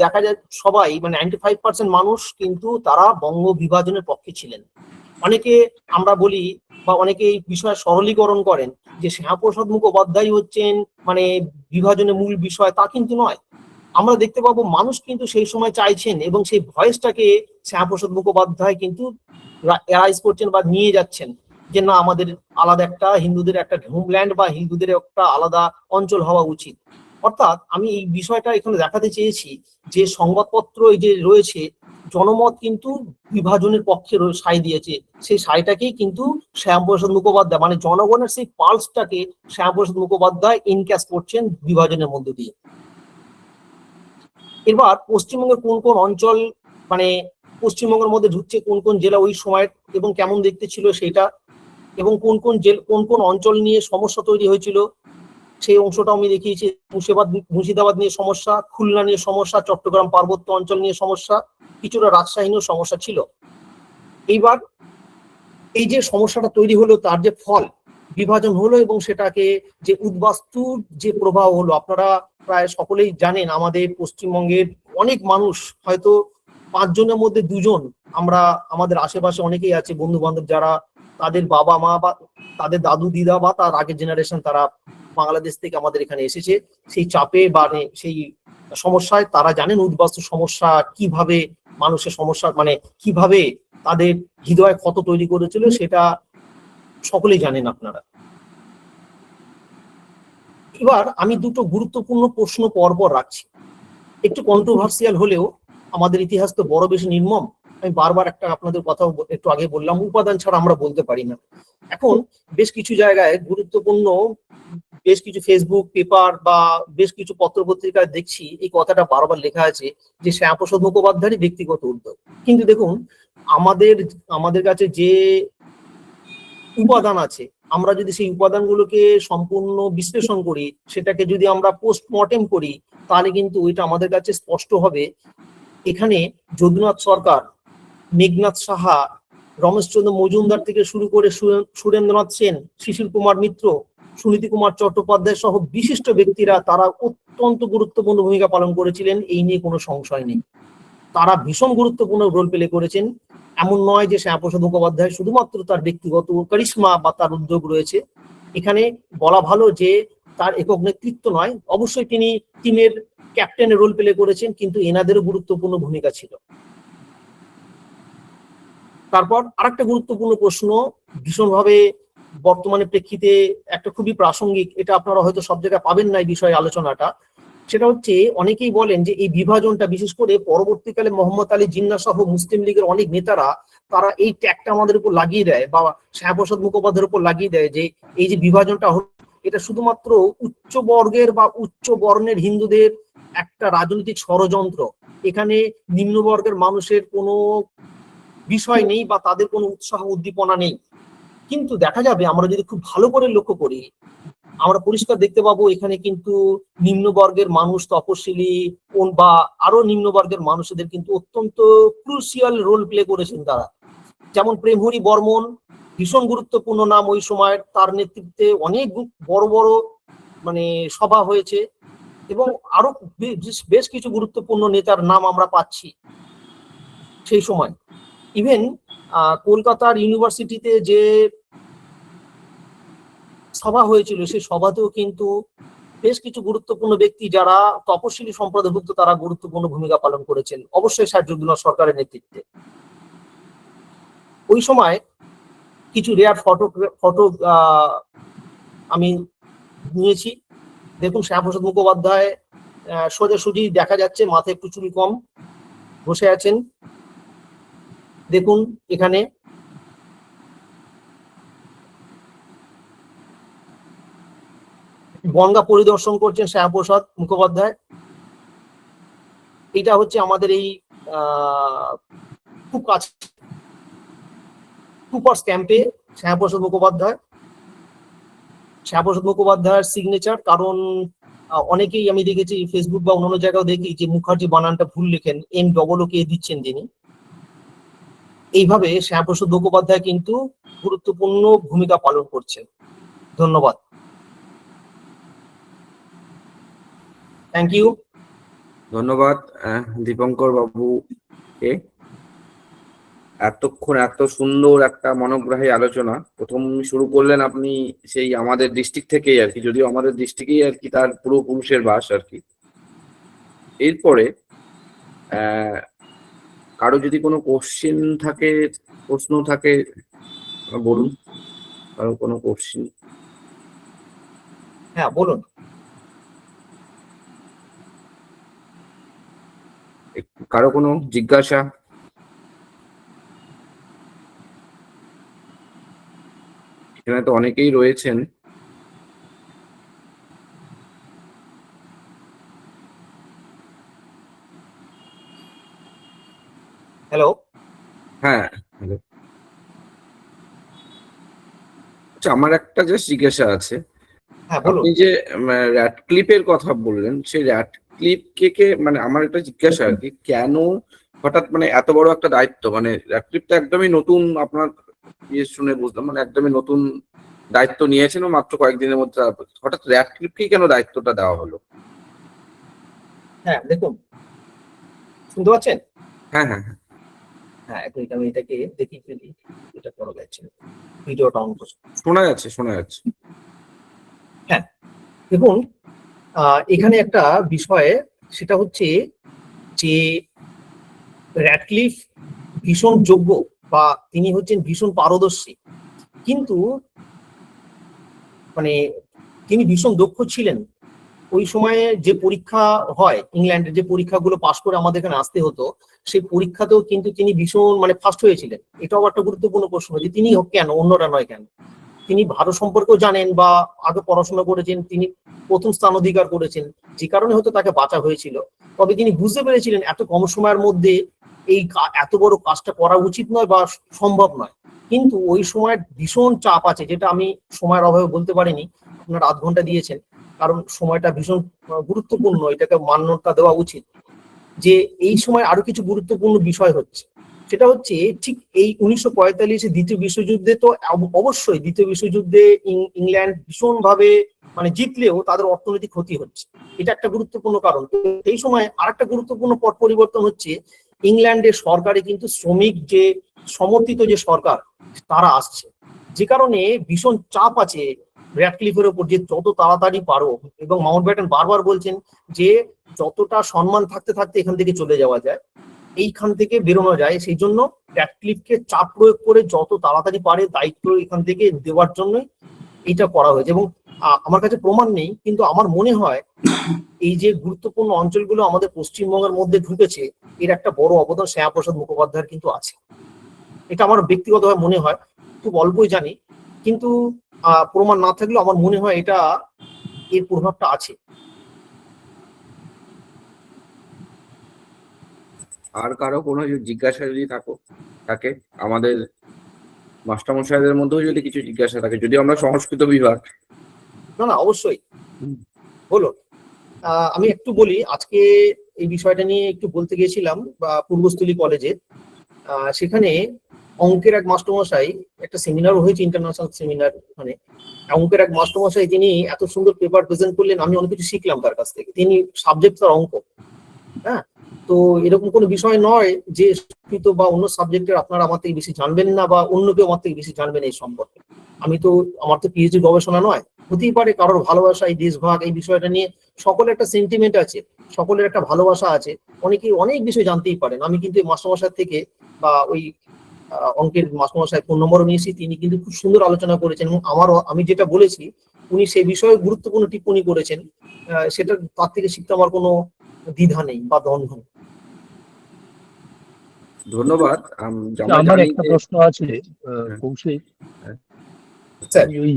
দেখা যায় সবাই, মানে 95% মানুষ কিন্তু তারা বঙ্গ বিভাজনের পক্ষে ছিলেন। অনেকে আমরা বলি বা অনেকে এই বিষয়ে সরলীকরণ করেন যে শ্যামাপ্রসাদ মুখোপাধ্যায় হচ্ছেন মানে বিভাজনের মূল বিষয়, তা কিন্তু নয়। আমরা দেখতে পাবো মানুষ কিন্তু সেই সময় চাইছেন, এবং সেই ভয়েসটাকে শ্যামাপ্রসাদ মুখোপাধ্যায় কিন্তু রাইজ করছেন বা নিয়ে যাচ্ছেন, যে না আমাদের আলাদা একটা হিন্দুদের একটা হোমল্যান্ড বা হিন্দুদের একটা আলাদা অঞ্চল হওয়া উচিত। অর্থাৎ আমি এই বিষয়টা এখানে দেখাতে চেয়েছি যে সংবাদপত্র এই যে রয়েছে, জনমত কিন্তু বিভাজনের পক্ষে সায় দিয়েছে, সেই সাইটাকেই কিন্তু শ্যামাপ্রসাদ মুখোপাধ্যায় মানে জনগণের সেই পালসটাকে শ্যামাপ্রসাদ মুখোপাধ্যায় ইনক্যাশ করছেন বিভাজনের মধ্যে দিয়ে। এবার পশ্চিমবঙ্গের কোন কোন অঞ্চল মানে পশ্চিমবঙ্গের মধ্যে ঢুকছে, কোন কোন জেলা ওই সময়ের এবং কেমন দেখতে ছিল সেটা, এবং কোন কোন অঞ্চল নিয়ে সমস্যা তৈরি হয়েছিল সেই অংশটাও আমি দেখিয়েছি। মুর্শিদাবাদ নিয়ে সমস্যা, খুলনা নিয়ে সমস্যা, চট্টগ্রাম পার্বত্য অঞ্চল নিয়ে সমস্যা, কিছুটা রাজশাহী নিয়েও সমস্যা ছিল। এইবার এই যে সমস্যাটা তৈরি হলো, তার যে ফল বিভাজন হলো এবং সেটাকে যে উদ্বাস্তুর যে প্রভাব হলো, আপনারা প্রায় সকলেই জানেন আমাদের পশ্চিমবঙ্গের অনেক মানুষ, হয়তো 5 জনের মধ্যে 2 জন আমরা আমাদের আশেপাশে অনেকেই আছে বন্ধু বান্ধব যারা তাদের বাবা মা বা তাদের দাদু দিদা বা তার আগের জেনারেশন তারা বাংলাদেশ থেকে আমাদের এখানে এসেছে, সেই চাপে বা সেই সমস্যায় তারা জানেন উদ্বাস্তু সমস্যা কিভাবে মানুষের সমস্যা মানে কিভাবে তাদের হৃদয় ক্ষত তৈরি করেছিল সেটা সকলেই জানেন আপনারা। এবার আমি দুটো গুরুত্বপূর্ণ প্রশ্ন পরপর রাখছি, একটু কন্ট্রোভার্সিয়াল হলেও আমাদের ইতিহাস তো বড় বেশি নির্মম। আমি বারবার একটা আপনাদের কথা একটু আগে বললাম, উপাদান ছাড়া আমরা বলতে পারি না। এখন বেশ কিছু জায়গায় গুরুত্বপূর্ণ বেশ কিছু ফেসবুক পেপার বা বেশ কিছু পত্রপত্রিকায় দেখছি এই কথাটা বারবার লেখা আছে যে শ্যামাপ্রসাদ মুখোপাধ্যায়েরই ব্যক্তিগত উদ্যোগ। কিন্তু দেখুন আমাদের কাছে যে উপাদান আছে, আমরা যদি সেই উপাদানগুলোকে সম্পূর্ণ বিশ্লেষণ করি, সেটাকে যদি আমরা পোস্টমর্টেম করি, তাহলে কিন্তু এটা আমাদের কাছে স্পষ্ট হবে এখানে যদুনাথ সরকার, মেঘনাথ সাহা, রমেশচন্দ্র মজুমদার থেকে শুরু করে সুরেন্দ্রনাথ সেন, শিশির কুমার মিত্র, সুনীতি কুমার চট্টোপাধ্যায় সহ বিশিষ্ট ব্যক্তিরা তারা অত্যন্ত গুরুত্বপূর্ণ ভূমিকা পালন করেছিলেন, এই নিয়ে কোনো সংশয় নেই। তারা ভীষণ গুরুত্বপূর্ণ রোল প্লে করেছেন। এমন নয় যে শ্যামাপ্রসাদ মুখোপাধ্যায় শুধুমাত্র তার ব্যক্তিগত কারিশমা বা তার উদ্যোগ রয়েছে, এখানে বলা ভালো যে তার একক নেতৃত্ব নয়, অবশ্যই তিনি টিমের ক্যাপ্টেনের রোল প্লে করেছেন, কিন্তু এনাদেরও গুরুত্বপূর্ণ ভূমিকা ছিল। তারপর আরেকটা গুরুত্বপূর্ণ প্রশ্ন ভীষণভাবে বর্তমানে প্রেক্ষিতে একটা খুবই প্রাসঙ্গিক, এটা আপনারা হয়তো সব জায়গায় পাবেন না এই বিষয়ে আলোচনাটা, সেটা হচ্ছে অনেকেই বলেন যে এই বিভাজনটা বিশেষ করে পরবর্তীকালে মোহাম্মদ আলী জিন্না সহ মুসলিম লীগের অনেক নেতারা তারা এই ট্যাগটা আমাদের উপর লাগিয়ে দেয় বা শ্যামাপ্রসাদ মুখোপাধ্যায়ের উপর লাগিয়ে দেয় যে এই যে বিভাজনটা হলো এটা শুধুমাত্র উচ্চ বর্গের বা উচ্চ বর্ণের হিন্দুদের একটা রাজনৈতিক ষড়যন্ত্র, এখানে নিম্নবর্গের মানুষের কোনো বিষয় নেই বা তাদের কোনো উৎসাহ উদ্দীপনা নেই। কিন্তু দেখা যাবে আমরা যদি খুব ভালো করে লক্ষ্য করি, আমরা পরিষ্কার দেখতে পাবো এখানে কিন্তু নিম্নবর্গের মানুষ, তপশিলি বা আরো নিম্নবর্গের মানুষদের কিন্তু অত্যন্ত ক্রুশিয়াল রোল প্লে করেছেন তারা। যেমন প্রেমহরি বর্মন ভীষণ গুরুত্বপূর্ণ নাম ওই সময়, তার নেতৃত্বে অনেক বড় বড় মানে সভা হয়েছে এবং আরো বেশ কিছু গুরুত্বপূর্ণ নেতার নাম আমরা পাচ্ছি সেই সময়। ইভেন কলকাতার ইউনিভার্সিটিতে যে সভা হয়েছিল সেই সভাতেও কিন্তু বেশ কিছু গুরুত্বপূর্ণ ব্যক্তি যারা তপশিলি সম্প্রদায়ভুক্ত তারা গুরুত্বপূর্ণ ভূমিকা পালন করেছেন, অবশ্যই স্যার যদুনাথ সরকারের নেতৃত্বে। ওই সময় কিছু রেয়ার ফটো আমি নিয়েছি। দেখুন শ্যামাপ্রসাদ মুখোপাধ্যায় সোজাসুজি দেখা যাচ্ছে, মাথায় একটু চুল কম, বসে আছেন। দেখুন এখানে বনগা পরিদর্শন করছেন শ্যামাপ্রসাদ মুখোপাধ্যায়। এটা হচ্ছে আমাদের এই খুব কাছে কুপার্স ক্যাম্পে শ্যামাপ্রসাদ মুখোপাধ্যায়ের সিগনেচার। কারণ অনেকেই আমি দেখেছি ফেসবুক বা অন্যান্য জায়গাও দেখি যে মুখার্জি বানানটা ভুল লেখেন, MOO দিচ্ছেন যিনি। এইভাবে শ্যামাপ্রসাদ মুখোপাধ্যায় কিন্তু গুরুত্বপূর্ণ ভূমিকা পালন করছেন। ধন্যবাদ, থ্যাংক ইউ। ধন্যবাদ দীপঙ্কর বাবুকে, এতক্ষণ এত সুন্দর একটা মনোগ্রাহী আলোচনা। প্রথম শুরু করলেন আপনি সেই আমাদের ডিস্ট্রিক্ট থেকেই আর কি, যদিও আমাদের ডিস্ট্রিক্টেই আর কি তার পূর্বপুরুষের বাস আর কি। এরপরে কারো যদি কোনো কোশ্চেন থাকে, প্রশ্ন থাকে বলুন। কারো কোনো কোশ্চেন? হ্যাঁ বলুন। কারো কোনো জিজ্ঞাসা? এখানে তো অনেকেই রয়েছেন। হ্যালো। হ্যাঁ হ্যালো। আচ্ছা, আমার একটা জাস্ট জিজ্ঞাসা আছে। হ্যাঁ বলুন। আপনি যে র্যাডক্লিফের কথা বললেন, সেই র্যাডক্লিফ কে মানে আমার একটা জিজ্ঞাসা আর কি, কেন হঠাৎ মানে এত বড় একটা দায়িত্ব, মানে র্যাডক্লিফ তো একদমই নতুন, আপনার ইয়ে শুনে বুঝলাম মানে একদমই নতুন দায়িত্ব নিয়েছেন মাত্র কয়েকদিনের মধ্যে, হঠাৎ র্যাডক্লিফকেই কেন দায়িত্বটা দেওয়া হলো? হ্যাঁ দেখুন, শুনতে পাচ্ছেন? হ্যাঁ হ্যাঁ হ্যাঁ। হ্যাঁ, এক মিনিট আমি এটাকে দেখিয়ে ফেলি, এটা করা যাচ্ছে, ভিডিওটা অন করছি। শোনা যাচ্ছে, শোনা যাচ্ছে। দেখুন, এখানে একটা বিষয়, সেটা হচ্ছে যে র্যাডক্লিফ ভীষণ যোগ্য বা তিনি হচ্ছেন ভীষণ পারদর্শী, কিন্তু মানে তিনি ভীষণ দক্ষ ছিলেন। ওই সময়ে যে পরীক্ষা হয়, ইংল্যান্ডের যে পরীক্ষাগুলো পাশ করে আমাদের এখানে আসতে হতো, সেই পরীক্ষাতেও কিন্তু তিনি ভীষণ ফার্স্ট হয়েছিলেন। এটাও একটা গুরুত্বপূর্ণ প্রশ্ন যে তিনি কেন, অন্যরা নয় কেন? তিনি ভারত সম্পর্কেও জানেন বা আগে পড়াশোনা করেছেন, তিনি প্রথম স্থান অধিকার করেছেন, যে কারণে হয়তো তাকে বাঁচা হয়েছিল। তবে তিনি বুঝতে পেরেছিলেন এত কম সময়ের মধ্যে এই এত বড় কাজটা করা উচিত নয় বা সম্ভব নয়। কিন্তু ওই সময় ভীষণ চাপ আছে, যেটা আমি সময়ের অভাবে বলতে পারিনি। আপনার 8 ঘন্টা দিয়েছেন, কারণ সময়টা ভীষণ গুরুত্বপূর্ণ, এটাকে মান্যতা দেওয়া উচিত। যে এই সময় আরো কিছু গুরুত্বপূর্ণ বিষয় হচ্ছে, সেটা হচ্ছে ঠিক এই 1945 দ্বিতীয় বিশ্বযুদ্ধে তো অবশ্যই দ্বিতীয় বিশ্বযুদ্ধে ইংল্যান্ড ভীষণ ভাবে জিতলেও তাদের অর্থনৈতিক ক্ষতি হচ্ছে, এটা একটা গুরুত্বপূর্ণ কারণ। এই সময় আরেকটা গুরুত্বপূর্ণ পট পরিবর্তন হচ্ছে, ইংল্যান্ডের সরকারে কিন্তু শ্রমিক যে সমর্থিত যে সরকার তারা আসছে, যে কারণে ভীষণ চাপ আছে র্যাডক্লিফের ওপর যে যত তাড়াতাড়ি পারো, এবং মাউন্টব্যাটেন বারবার বলছেন যে যতটা সম্মান থাকতে থাকতে এখান থেকে চলে যাওয়া যায়, এইখান থেকে বেরোনো যায়, সেই জন্য র্যাডক্লিফকে চাপ প্রয়োগ করে যত তাড়াতাড়ি পারে দায়িত্ব এখান থেকে দেওয়ার জন্যই এটা করা হয়েছে। এবং আমার কাছে প্রমাণ নেই, কিন্তু আমার মনে হয় এই যে গুরুত্বপূর্ণ অঞ্চলগুলো আমাদের পশ্চিমবঙ্গের মধ্যে ঢুকেছে, এর একটা বড় অবদান শ্যামাপ্রসাদ মুখোপাধ্যায়ের কিন্তু আছে। এটা আমার ব্যক্তিগতভাবে মনে হয়, খুব অল্পই জানি, কিন্তু প্রমাণ না থাকলেও আমার মনে হয় এটা, এর প্রভাবটা আছে। আর কারো কোনো জিজ্ঞাসা যদি থাকে আমাদের মাস্টারমশাইদের মধ্যেও যদি কিছু জিজ্ঞাসা থাকে, যদি আমরা সংস্কৃত বিভাগ। না, অবশ্যই বলুন। আমি একটু বলি, আজকে এই বিষয়টা নিয়ে একটু বলতে গিয়েছিলাম বা পূর্বস্থলী কলেজে, সেখানে অঙ্কের এক মাস্টারমশাই, একটা সেমিনার হয়েছে, ইন্টারন্যাশনাল সেমিনার, মানে অঙ্কের এক মাস্টারমশাই তিনি এত সুন্দর পেপার প্রেজেন্ট করলেন, আমি অনেক কিছু শিখলাম তার কাছ থেকে। তিনি সাবজেক্ট তার অঙ্ক, হ্যাঁ, তো এরকম কোনো বিষয় নয় যে সংস্কৃত বা অন্য সাবজেক্টের আপনারা আমার থেকে বেশি জানবেন না বা অন্য কেউ আমার থেকে বেশি জানবেন এই সম্পর্কে। আমার তো পিএইচডি গবেষণা নয়, হতেই পারে কারোর ভালোবাসা, এই দেশভাগ, এই বিষয়টা নিয়ে সকলের একটা সেন্টিমেন্ট আছে, সকলের একটা ভালোবাসা আছে, অনেকেই অনেক বিষয় জানতেই পারেন। আমি কিন্তু এই মাস্টারমশাই থেকে বা ওই অঙ্কের মাস্টারমশাই ফোন নম্বরও নিয়েছি, তিনি কিন্তু খুব সুন্দর আলোচনা করেছেন, এবং আমি যেটা বলেছি উনি সেই বিষয়ে গুরুত্বপূর্ণ টিপ্পণী করেছেন। সেটা তার থেকে শিখতে আমার কোনো দ্বিধা নেই বা দ্বন্দ্ব নেই। ধন্যবাদ। আমার জানি একটা যে প্রশ্ন আছে, কৌশিক। স্যার, আপনি ওই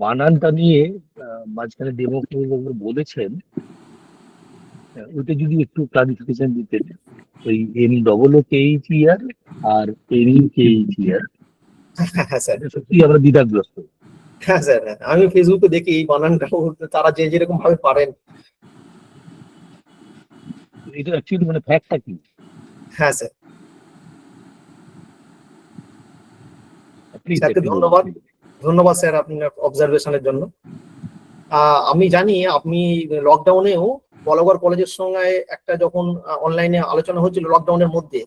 বানানটা নিয়ে মাঝখানে ডেমোক্রেট বলেছেন, ওইটা যদি একটু ক্লারিফিকেশন দিতেন। ওই MOOKHER আর NUKHER, হ্যাঁ স্যার, সত্যি আমরা দ্বিধাগ্রস্ত। হ্যাঁ স্যার, হ্যাঁ, আমি ফেসবুকে দেখি এই বানানটা তারা যে যেরকম ভাবে পারেন। এটা অ্যাকচুয়ালি ফ্যাক্টটা কি? হ্যাঁ স্যার, প্লিজ স্যারকে একটু ধন্যবাদ। ধন্যবাদ স্যার আপনার অবজারভেশনের জন্য। আমি জানি আপনি লকডাউনেও বলাগড় কলেজের সঙ্গে একটা যখন অনলাইনে আলোচনা হচ্ছিল লকডাউনের মধ্যে,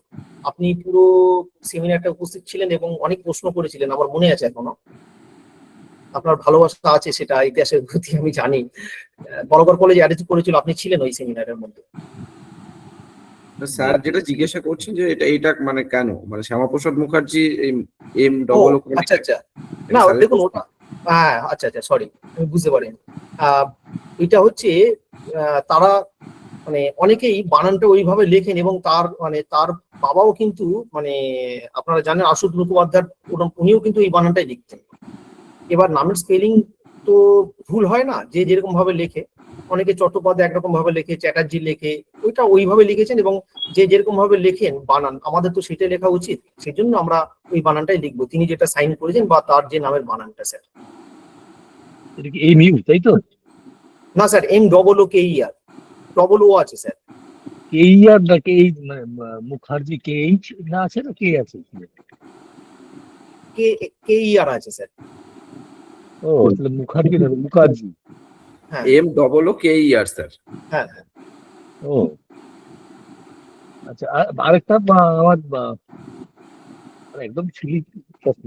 আপনি পুরো সেমিনারটা উপস্থিত ছিলেন এবং অনেক প্রশ্ন করেছিলেন, আমার মনে আছে এখনো। আপনার ভালোবাসা আছে সেটা ইতিহাসের প্রতি, আমি জানি। বলাগড় কলেজে অ্যারেঞ্জ করেছিল, আপনি ছিলেন ওই সেমিনারের মধ্যে। স্যার যেটা জিজ্ঞাসা করছেন যে এটা কেন, শ্যামাপ্রসাদ মুখার্জি ও আচ্ছা আচ্ছা, না দেখুন ওটা, হ্যাঁ আচ্ছা আচ্ছা, সরি আমি বুঝতে পারিনি। এটা হচ্ছে তারা অনেকেই বানানটা ওইভাবে লেখেন, এবং তার বাবাও কিন্তু আপনারা জানেন আশুত মুখোপাধ্যায়, উনিও কিন্তু এই বানানটাই লিখতেন। এবার নামের স্পেলিং তো ভুল হয় না, যে যেরকম ভাবে লেখে, অনেকে চট্টোপাধ্যায় একরকম ভাবে লেখে, চ্যাটার্জি লেখে, ওইটা ওইভাবে লিখেছেন, এবং যে যেরকম ভাবে লেখেন বানান, আমাদের তো সেটাই লেখা উচিত, সেই জন্য আমরা ওই বানানটাই লিখবো, তিনি যেটা সাইন করেছেন বা তার যে নামের বানানটা। স্যার এটা কি MU, তাই তো? না স্যার, MOOKER, ডবল ও আছে স্যার। KER না কে? মুখার্জি KH না আছে, না কে আছে? KER আছে স্যার। ও তাহলে মুখার্জি না, মুখার্জি। MOOKER sir. হ্যাঁ, ও আচ্ছা, আরেকটা আমার মানে একদম ছিলি প্রশ্ন,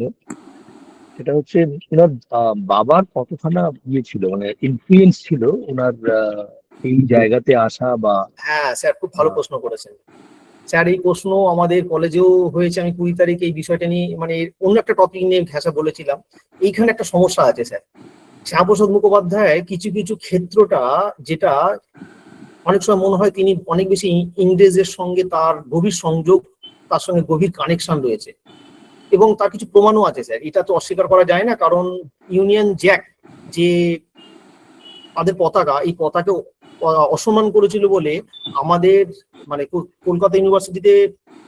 সেটা হচ্ছে ওনার বাবার কতখানা ইয়ে ছিল, মানে ইনফ্লুয়েন্স ছিল ওনার এই জায়গাতে আসা বা হ্যাঁ স্যার, খুব ভালো আহ, প্রশ্ন করেছেন স্যার। এই প্রশ্ন আমাদের কলেজেও হয়েছে। আমি 20 তারিখে এই বিষয়টা নিয়ে মানে অন্য একটা টপিক নিয়ে ঘেঁষা বলেছিলাং। এইখানে একটা সমস্যা আছে স্যার। শ্যামাপ্রসাদ মুখোপাধ্যায় কিছু কিছু ক্ষেত্রটা, যেটা অনেক সময় মনে হয় তিনি অনেক বেশি ইংরেজের সঙ্গে তার গভীর সংযোগ, তার সঙ্গে গভীর কানেকশন রয়েছে, এবং তার কিছু প্রমাণও আছে স্যার। এটা তো অস্বীকার করা যায় না, কারণ ইউনিয়ন জ্যাক যে তাদের পতাকা, এই পতাকে অসম্মান করেছিল বলে আমাদের মানে কলকাতা ইউনিভার্সিটিতে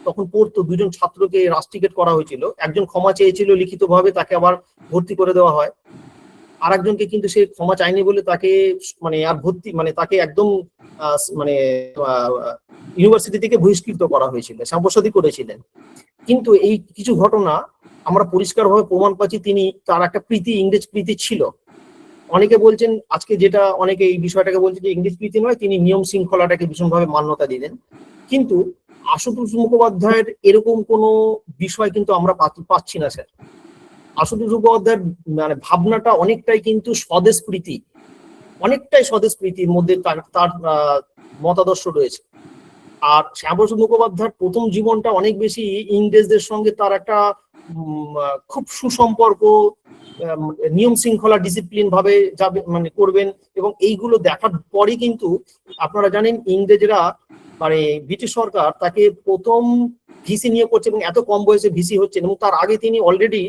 তখন পড়তো দুজন ছাত্রকে রাস্টিকেট করা হয়েছিল। একজন ক্ষমা চেয়েছিল লিখিতভাবে, তাকে আবার ভর্তি করে দেওয়া হয়। আর একজনকে কিন্তু সে ক্ষমা চায়নি বলে তাকে মানে আর ভর্তি মানে তাকে একদম মানে ইউনিভার্সিটি থেকে বহিষ্কৃত করা হয়েছিল, সাম্প্রসাদই করেছিলেন। কিন্তু এই কিছু ঘটনা আমরা পরিষ্কারভাবে প্রমাণ পাচ্ছি তিনি, তার একটা প্রীতি, ইংরেজ প্রীতি ছিল। অনেকে বলছেন আজকে, যেটা অনেকে এই বিষয়টাকে বলছে যে ইংরেজ প্রীতি নয়, তিনি নিয়ম শৃঙ্খলাটাকে ভীষণভাবে মান্যতা দিলেন। কিন্তু আশুতোষ মুখোপাধ্যায়ের এরকম কোনো বিষয় কিন্তু আমরা পাচ্ছি না স্যার। আশুতোষ মুখোপাধ্যায়ের মানে ভাবনাটা অনেকটাই কিন্তু স্বদেশ প্রীতি, অনেকটাই স্বদেশ প্রীতির মধ্যে তার তার মতাদর্শ রয়েছে। আর শ্যামাপ্রসাদ মুখোপাধ্যায়ের প্রথম জীবনটা অনেক বেশি ইংরেজদের সঙ্গে তার একটা খুব সুসম্পর্ক, নিয়ম শৃঙ্খলা ডিসিপ্লিন ভাবে যাবে মানে করবেন। এবং এইগুলো দেখার পরে কিন্তু আপনারা জানেন ইংরেজরা মানে ব্রিটিশ সরকার তাকে প্রথম ভিসি নিয়োগ করছে, এবং এত কম বয়সে ভিসি হচ্ছেন, এবং তার আগে তিনি অলরেডি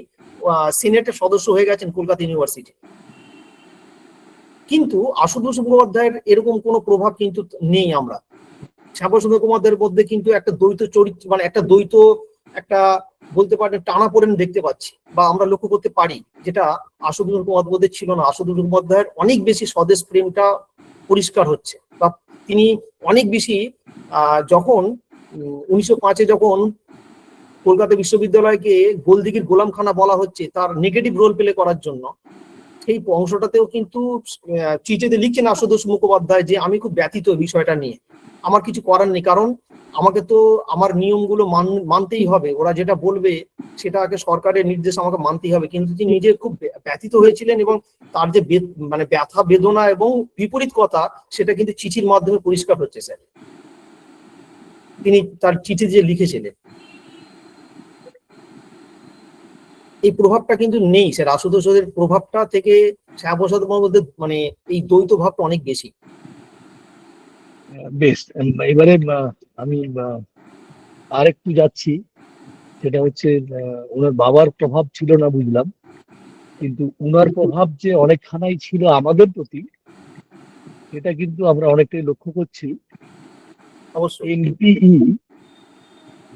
সিনেটের সদস্য হয়ে গেছেন কলকাতা ইউনিভার্সিটি। কিন্তু আশুতোষ মুখোপাধ্যায়ের এরকম কোনো প্রভাব কিন্তু নেই। আমরা শ্যামাপ্রসাদ মুখোপাধ্যায়ের মধ্যে কিন্তু একটা দ্বৈত চরিত্র, মানে একটা দ্বৈত, একটা বলতে পারেন টানাপোড়েন দেখতে পাচ্ছি বা আমরা লক্ষ্য করতে পারি, যেটা আশুতোষ মুখোপাধ্যায়ের ছিল না। আশুতোষ মুখোপাধ্যায়ের অনেক বেশি স্বদেশ প্রেমটা পরিষ্কার হচ্ছে, বা তিনি অনেক বেশি যখন 1905-এ যখন কলকাতা বিশ্ববিদ্যালয়কে গোলদিঘির গোলামখানা বলা হচ্ছে তার নেগেটিভ রোল প্লে করার জন্য, সেই অংশটাতেও কিন্তু চিঠিতে লিখছেন আশুতোষ মুখোপাধ্যায় যে আমি খুব ব্যথিত বিষয়টা নিয়ে, আমার কিছু করার নেই, কারণ আমাকে তো আমার নিয়মগুলো মানতেই হবে, ওরা যেটা বলবে সেটাকে সরকারের নির্দেশ আমাকে মানতেই হবে। কিন্তু তিনি নিজে খুব ব্যথিত হয়েছিলেন, এবং তার যে মানে ব্যথা বেদনা এবং বিপরীত কথা, সেটা কিন্তু চিঠির মাধ্যমে পরিষ্কার হচ্ছে স্যার। তিনি তার চিঠি যে লিখেছিলেন, এই প্রভাবটা কিন্তু নেই স্যার। আশুতোষের প্রভাবটা থেকে শ্যামাপ্রসাদের মধ্যে মানে এই দ্বৈত ভাবটা অনেক বেশি। বেশ, এবারে আমি আরেকটু যাচ্ছি, সেটা হচ্ছে ওনার বাবার প্রভাব ছিল না বুঝলাম, কিন্তু উনার প্রভাব যে অনেকখানাই ছিল আমাদের প্রতি, সেটা কিন্তু আমরা অনেকটাই লক্ষ্য করছি। অবশ্যই। NPE,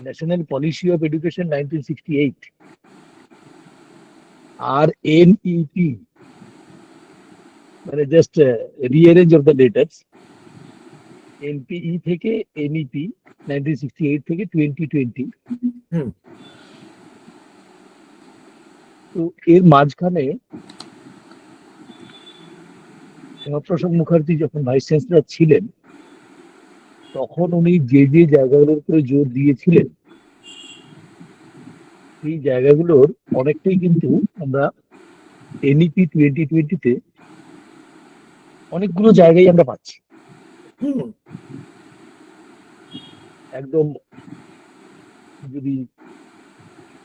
national policy of education 1968, আর এনইপি, মানে just rearrange of the letters, NPE থেকে এনইপি 1968 থেকে 2020। হুম। তো এর মাঝখানে শ্যামাপ্রসাদ মুখার্জি যখন ভাইস চ্যান্সেলর ছিলেন, তখন উনি যে যে জায়গাগুলোর উপরে জোর দিয়েছিলেন, সেই জায়গাগুলোর অনেকটাই কিন্তু আমরা এনইপি 2020-তে অনেকগুলো জায়গায় আমরা পাচ্ছি। হুম। একদম যদি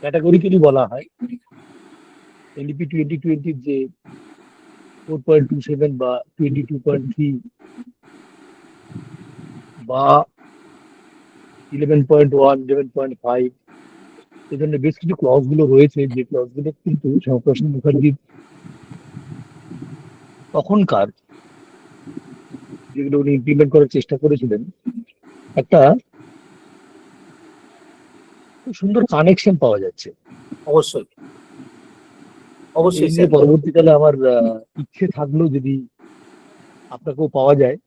ক্যাটাগরিক্যালি বলা হয়, এনইপি 2020-র যে 4.27 বা 22.3 বা 11.1, 11.5, এই ধরনের বেশ কিছু ক্লজ গুলো রয়েছে, যে ক্লজ গুলো কিন্তু শ্যামাপ্রসাদ মুখার্জির তখনকার, যেগুলো উনি ইমপ্লিমেন্ট করার চেষ্টা করেছিলেন, একটা খুব সুন্দর কানেকশন পাওয়া যাচ্ছে। অবশ্যই। এই অবশ্যই নিয়ে স্যার। পরবর্তীকালে আমার ইচ্ছে থাকলেও যদি আপনাকেও পাওয়া যায়,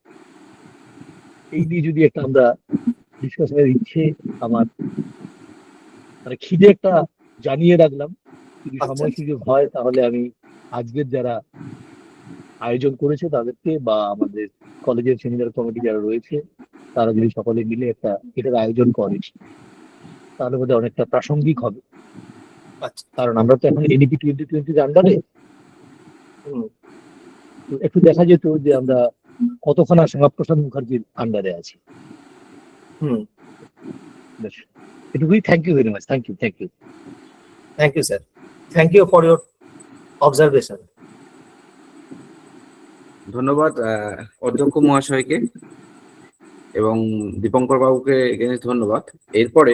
এই নিয়ে যদি একটা আমরা ডিসকাশনের ইচ্ছে আমার, মানে খিদে একটা জানিয়ে রাখলাম। যদি আচ্ছা। সময় সুযোগ হয় তাহলে আমি আজকের যারা আয়োজন করেছে তাদেরকে, বা আমাদের কলেজের সেমিনার কমিটি যারা রয়েছে তারা যদি সকলে মিলে এটার আয়োজন করে, তাহলে বোধহয় অনেকটা প্রাসঙ্গিক হবে। আচ্ছা। কারণ আমরা তো এখন এনইপি 2020 আন্ডারে, হুম, একটু দেখা যেত যে আমরা কতখানা শ্যামাপ্রসাদ মুখার্জির আন্ডারে আছি। হুম। বেশ, এটুকুই। Thank you very much. Thank you, thank you. Thank you sir, thank you for your observation. ধন্যবাদ অধ্যক্ষ মহাশয়কে এবং দীপঙ্কর বাবুকে ধন্যবাদ। এরপরে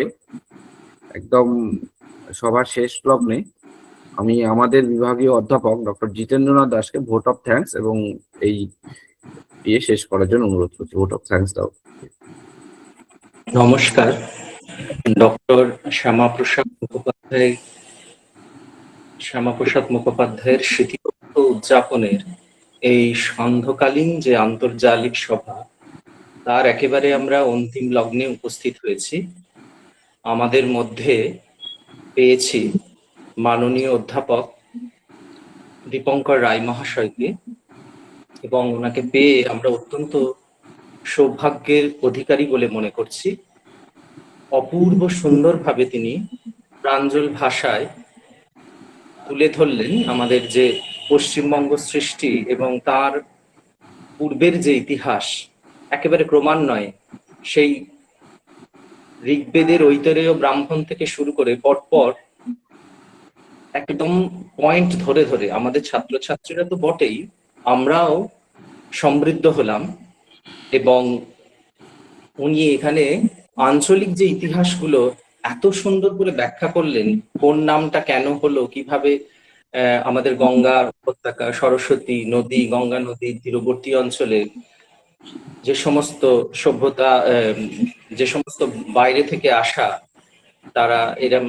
একদম সবার শেষ লগ্নে আমি আমাদের বিভাগীয় অধ্যাপক ডক্টর জিতেন্দ্রনাথ দাসকে ভোট অফ থ্যাঙ্কস এবং এই শেষ করার জন্য অনুরোধ করছি। ভোট অফ থ্যাঙ্কস দাও। নমস্কার। ডক্টর শ্যামাপ্রসাদ মুখোপাধ্যায়ের স্মৃতিপত্র উদযাপনের এই সান্ধ্যকালীন যে আন্তর্জালিক সভা, তার একেবারে আমরা অন্তিম লগ্নে উপস্থিত হয়েছি। আমাদের মধ্যে পেয়েছি মাননীয় অধ্যাপক দীপঙ্কর রায় মহাশয়কে, এবং ওনাকে পেয়ে আমরা অত্যন্ত সৌভাগ্যের অধিকারী বলে মনে করছি। অপূর্ব সুন্দরভাবে তিনি প্রাঞ্জল ভাষায় তুলে ধরলেন আমাদের যে পশ্চিমবঙ্গ সৃষ্টি এবং তার পূর্বের যে ইতিহাস, একেবারে ক্রমান্বয়ে সেই ঋগ্বেদের ঐতরেয় ব্রাহ্মণ থেকে শুরু করে পরপর একদম পয়েন্ট ধরে ধরে আমাদের ছাত্রছাত্রীরা তো বটেই, আমরাও সমৃদ্ধ হলাম। এবং উনি এখানে আঞ্চলিক যে ইতিহাসগুলো এত সুন্দর করে ব্যাখ্যা করলেন, কোন নামটা কেন হলো, কিভাবে আমাদের গঙ্গা উপত্যকা, সরস্বতী নদী, গঙ্গা নদীর তীরবর্তী অঞ্চলে যে সমস্ত সভ্যতা, যে সমস্ত বাইরে থেকে আসা তারা এরম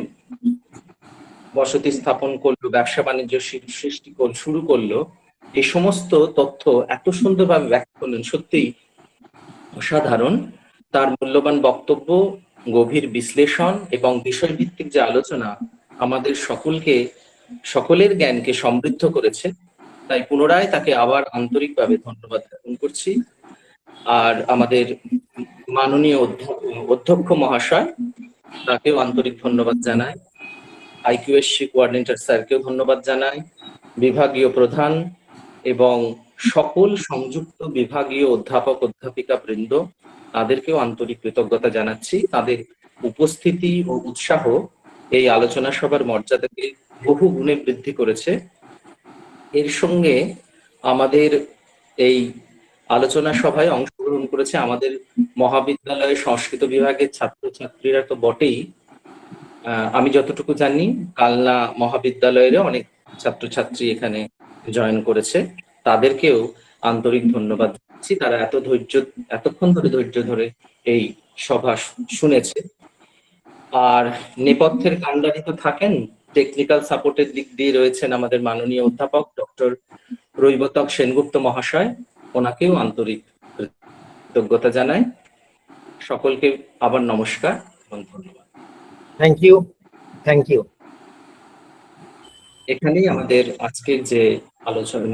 বসতি স্থাপন করলো, ব্যবসা বাণিজ্য সৃষ্টি শুরু করলো, এই সমস্ত তথ্য এত সুন্দরভাবে ব্যাখ্যা করলেন, সত্যিই অসাধারণ। তার মূল্যবান বক্তব্য, গভীর বিশ্লেষণ এবং বিষয়ভিত্তিক যে আলোচনা আমাদের সকলের জ্ঞানকে সমৃদ্ধ করেছে। তাই পুনরায় তাকে আবার আন্তরিকভাবে ধন্যবাদ জ্ঞাপন করছি। আর আমাদের মাননীয় অধ্যক্ষ মহাশয়, তাকেও আন্তরিক ধন্যবাদ জানাই। আইকিউএসসি কোঅর্ডিনেটর স্যারকেও ধন্যবাদ জানাই, বিভাগীয় প্রধান এবং সকল সংযুক্ত বিভাগীয় অধ্যাপক অধ্যাপিকা বৃন্দ, তাদেরকেও আন্তরিক কৃতজ্ঞতা জানাচ্ছি। তাদের উপস্থিতি ও উৎসাহ এই আলোচনা সভার মর্যাদাকে বহু গুণে বৃদ্ধি করেছে। এর সঙ্গে আমাদের এই আলোচনা সভায় অংশগ্রহণ করেছে আমাদের মহাবিদ্যালয়ের সংস্কৃত বিভাগের ছাত্রছাত্রীরা তো বটেই, আমি যতটুকু জানি কালনা মহাবিদ্যালয়েরও অনেক ছাত্রছাত্রী এখানে জয়েন করেছে। তাদেরকেও আন্তরিক ধন্যবাদ দিচ্ছি। তারা এতক্ষণ ধরে ধৈর্য ধরে এই সভা শুনেছে। আর নেপথ্যের কাণ্ডারি তো থাকেন, টেকনিক্যাল সাপোর্টের দিক দিয়ে রয়েছেন আমাদের মাননীয় অধ্যাপক ডক্টর রৈবতক সেনগুপ্ত মহাশয়, ওনাকেও আন্তরিক কৃতজ্ঞতা জানাই। সকলকে আবার নমস্কার এবং ধন্যবাদ। Thank you, thank you. এখানেই আমাদের আজকের যে আলোচনা,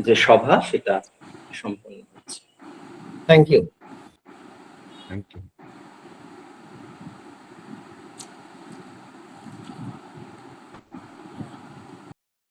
যে সভা, সেটা সম্পন্ন হচ্ছে। Thank you. Thank you.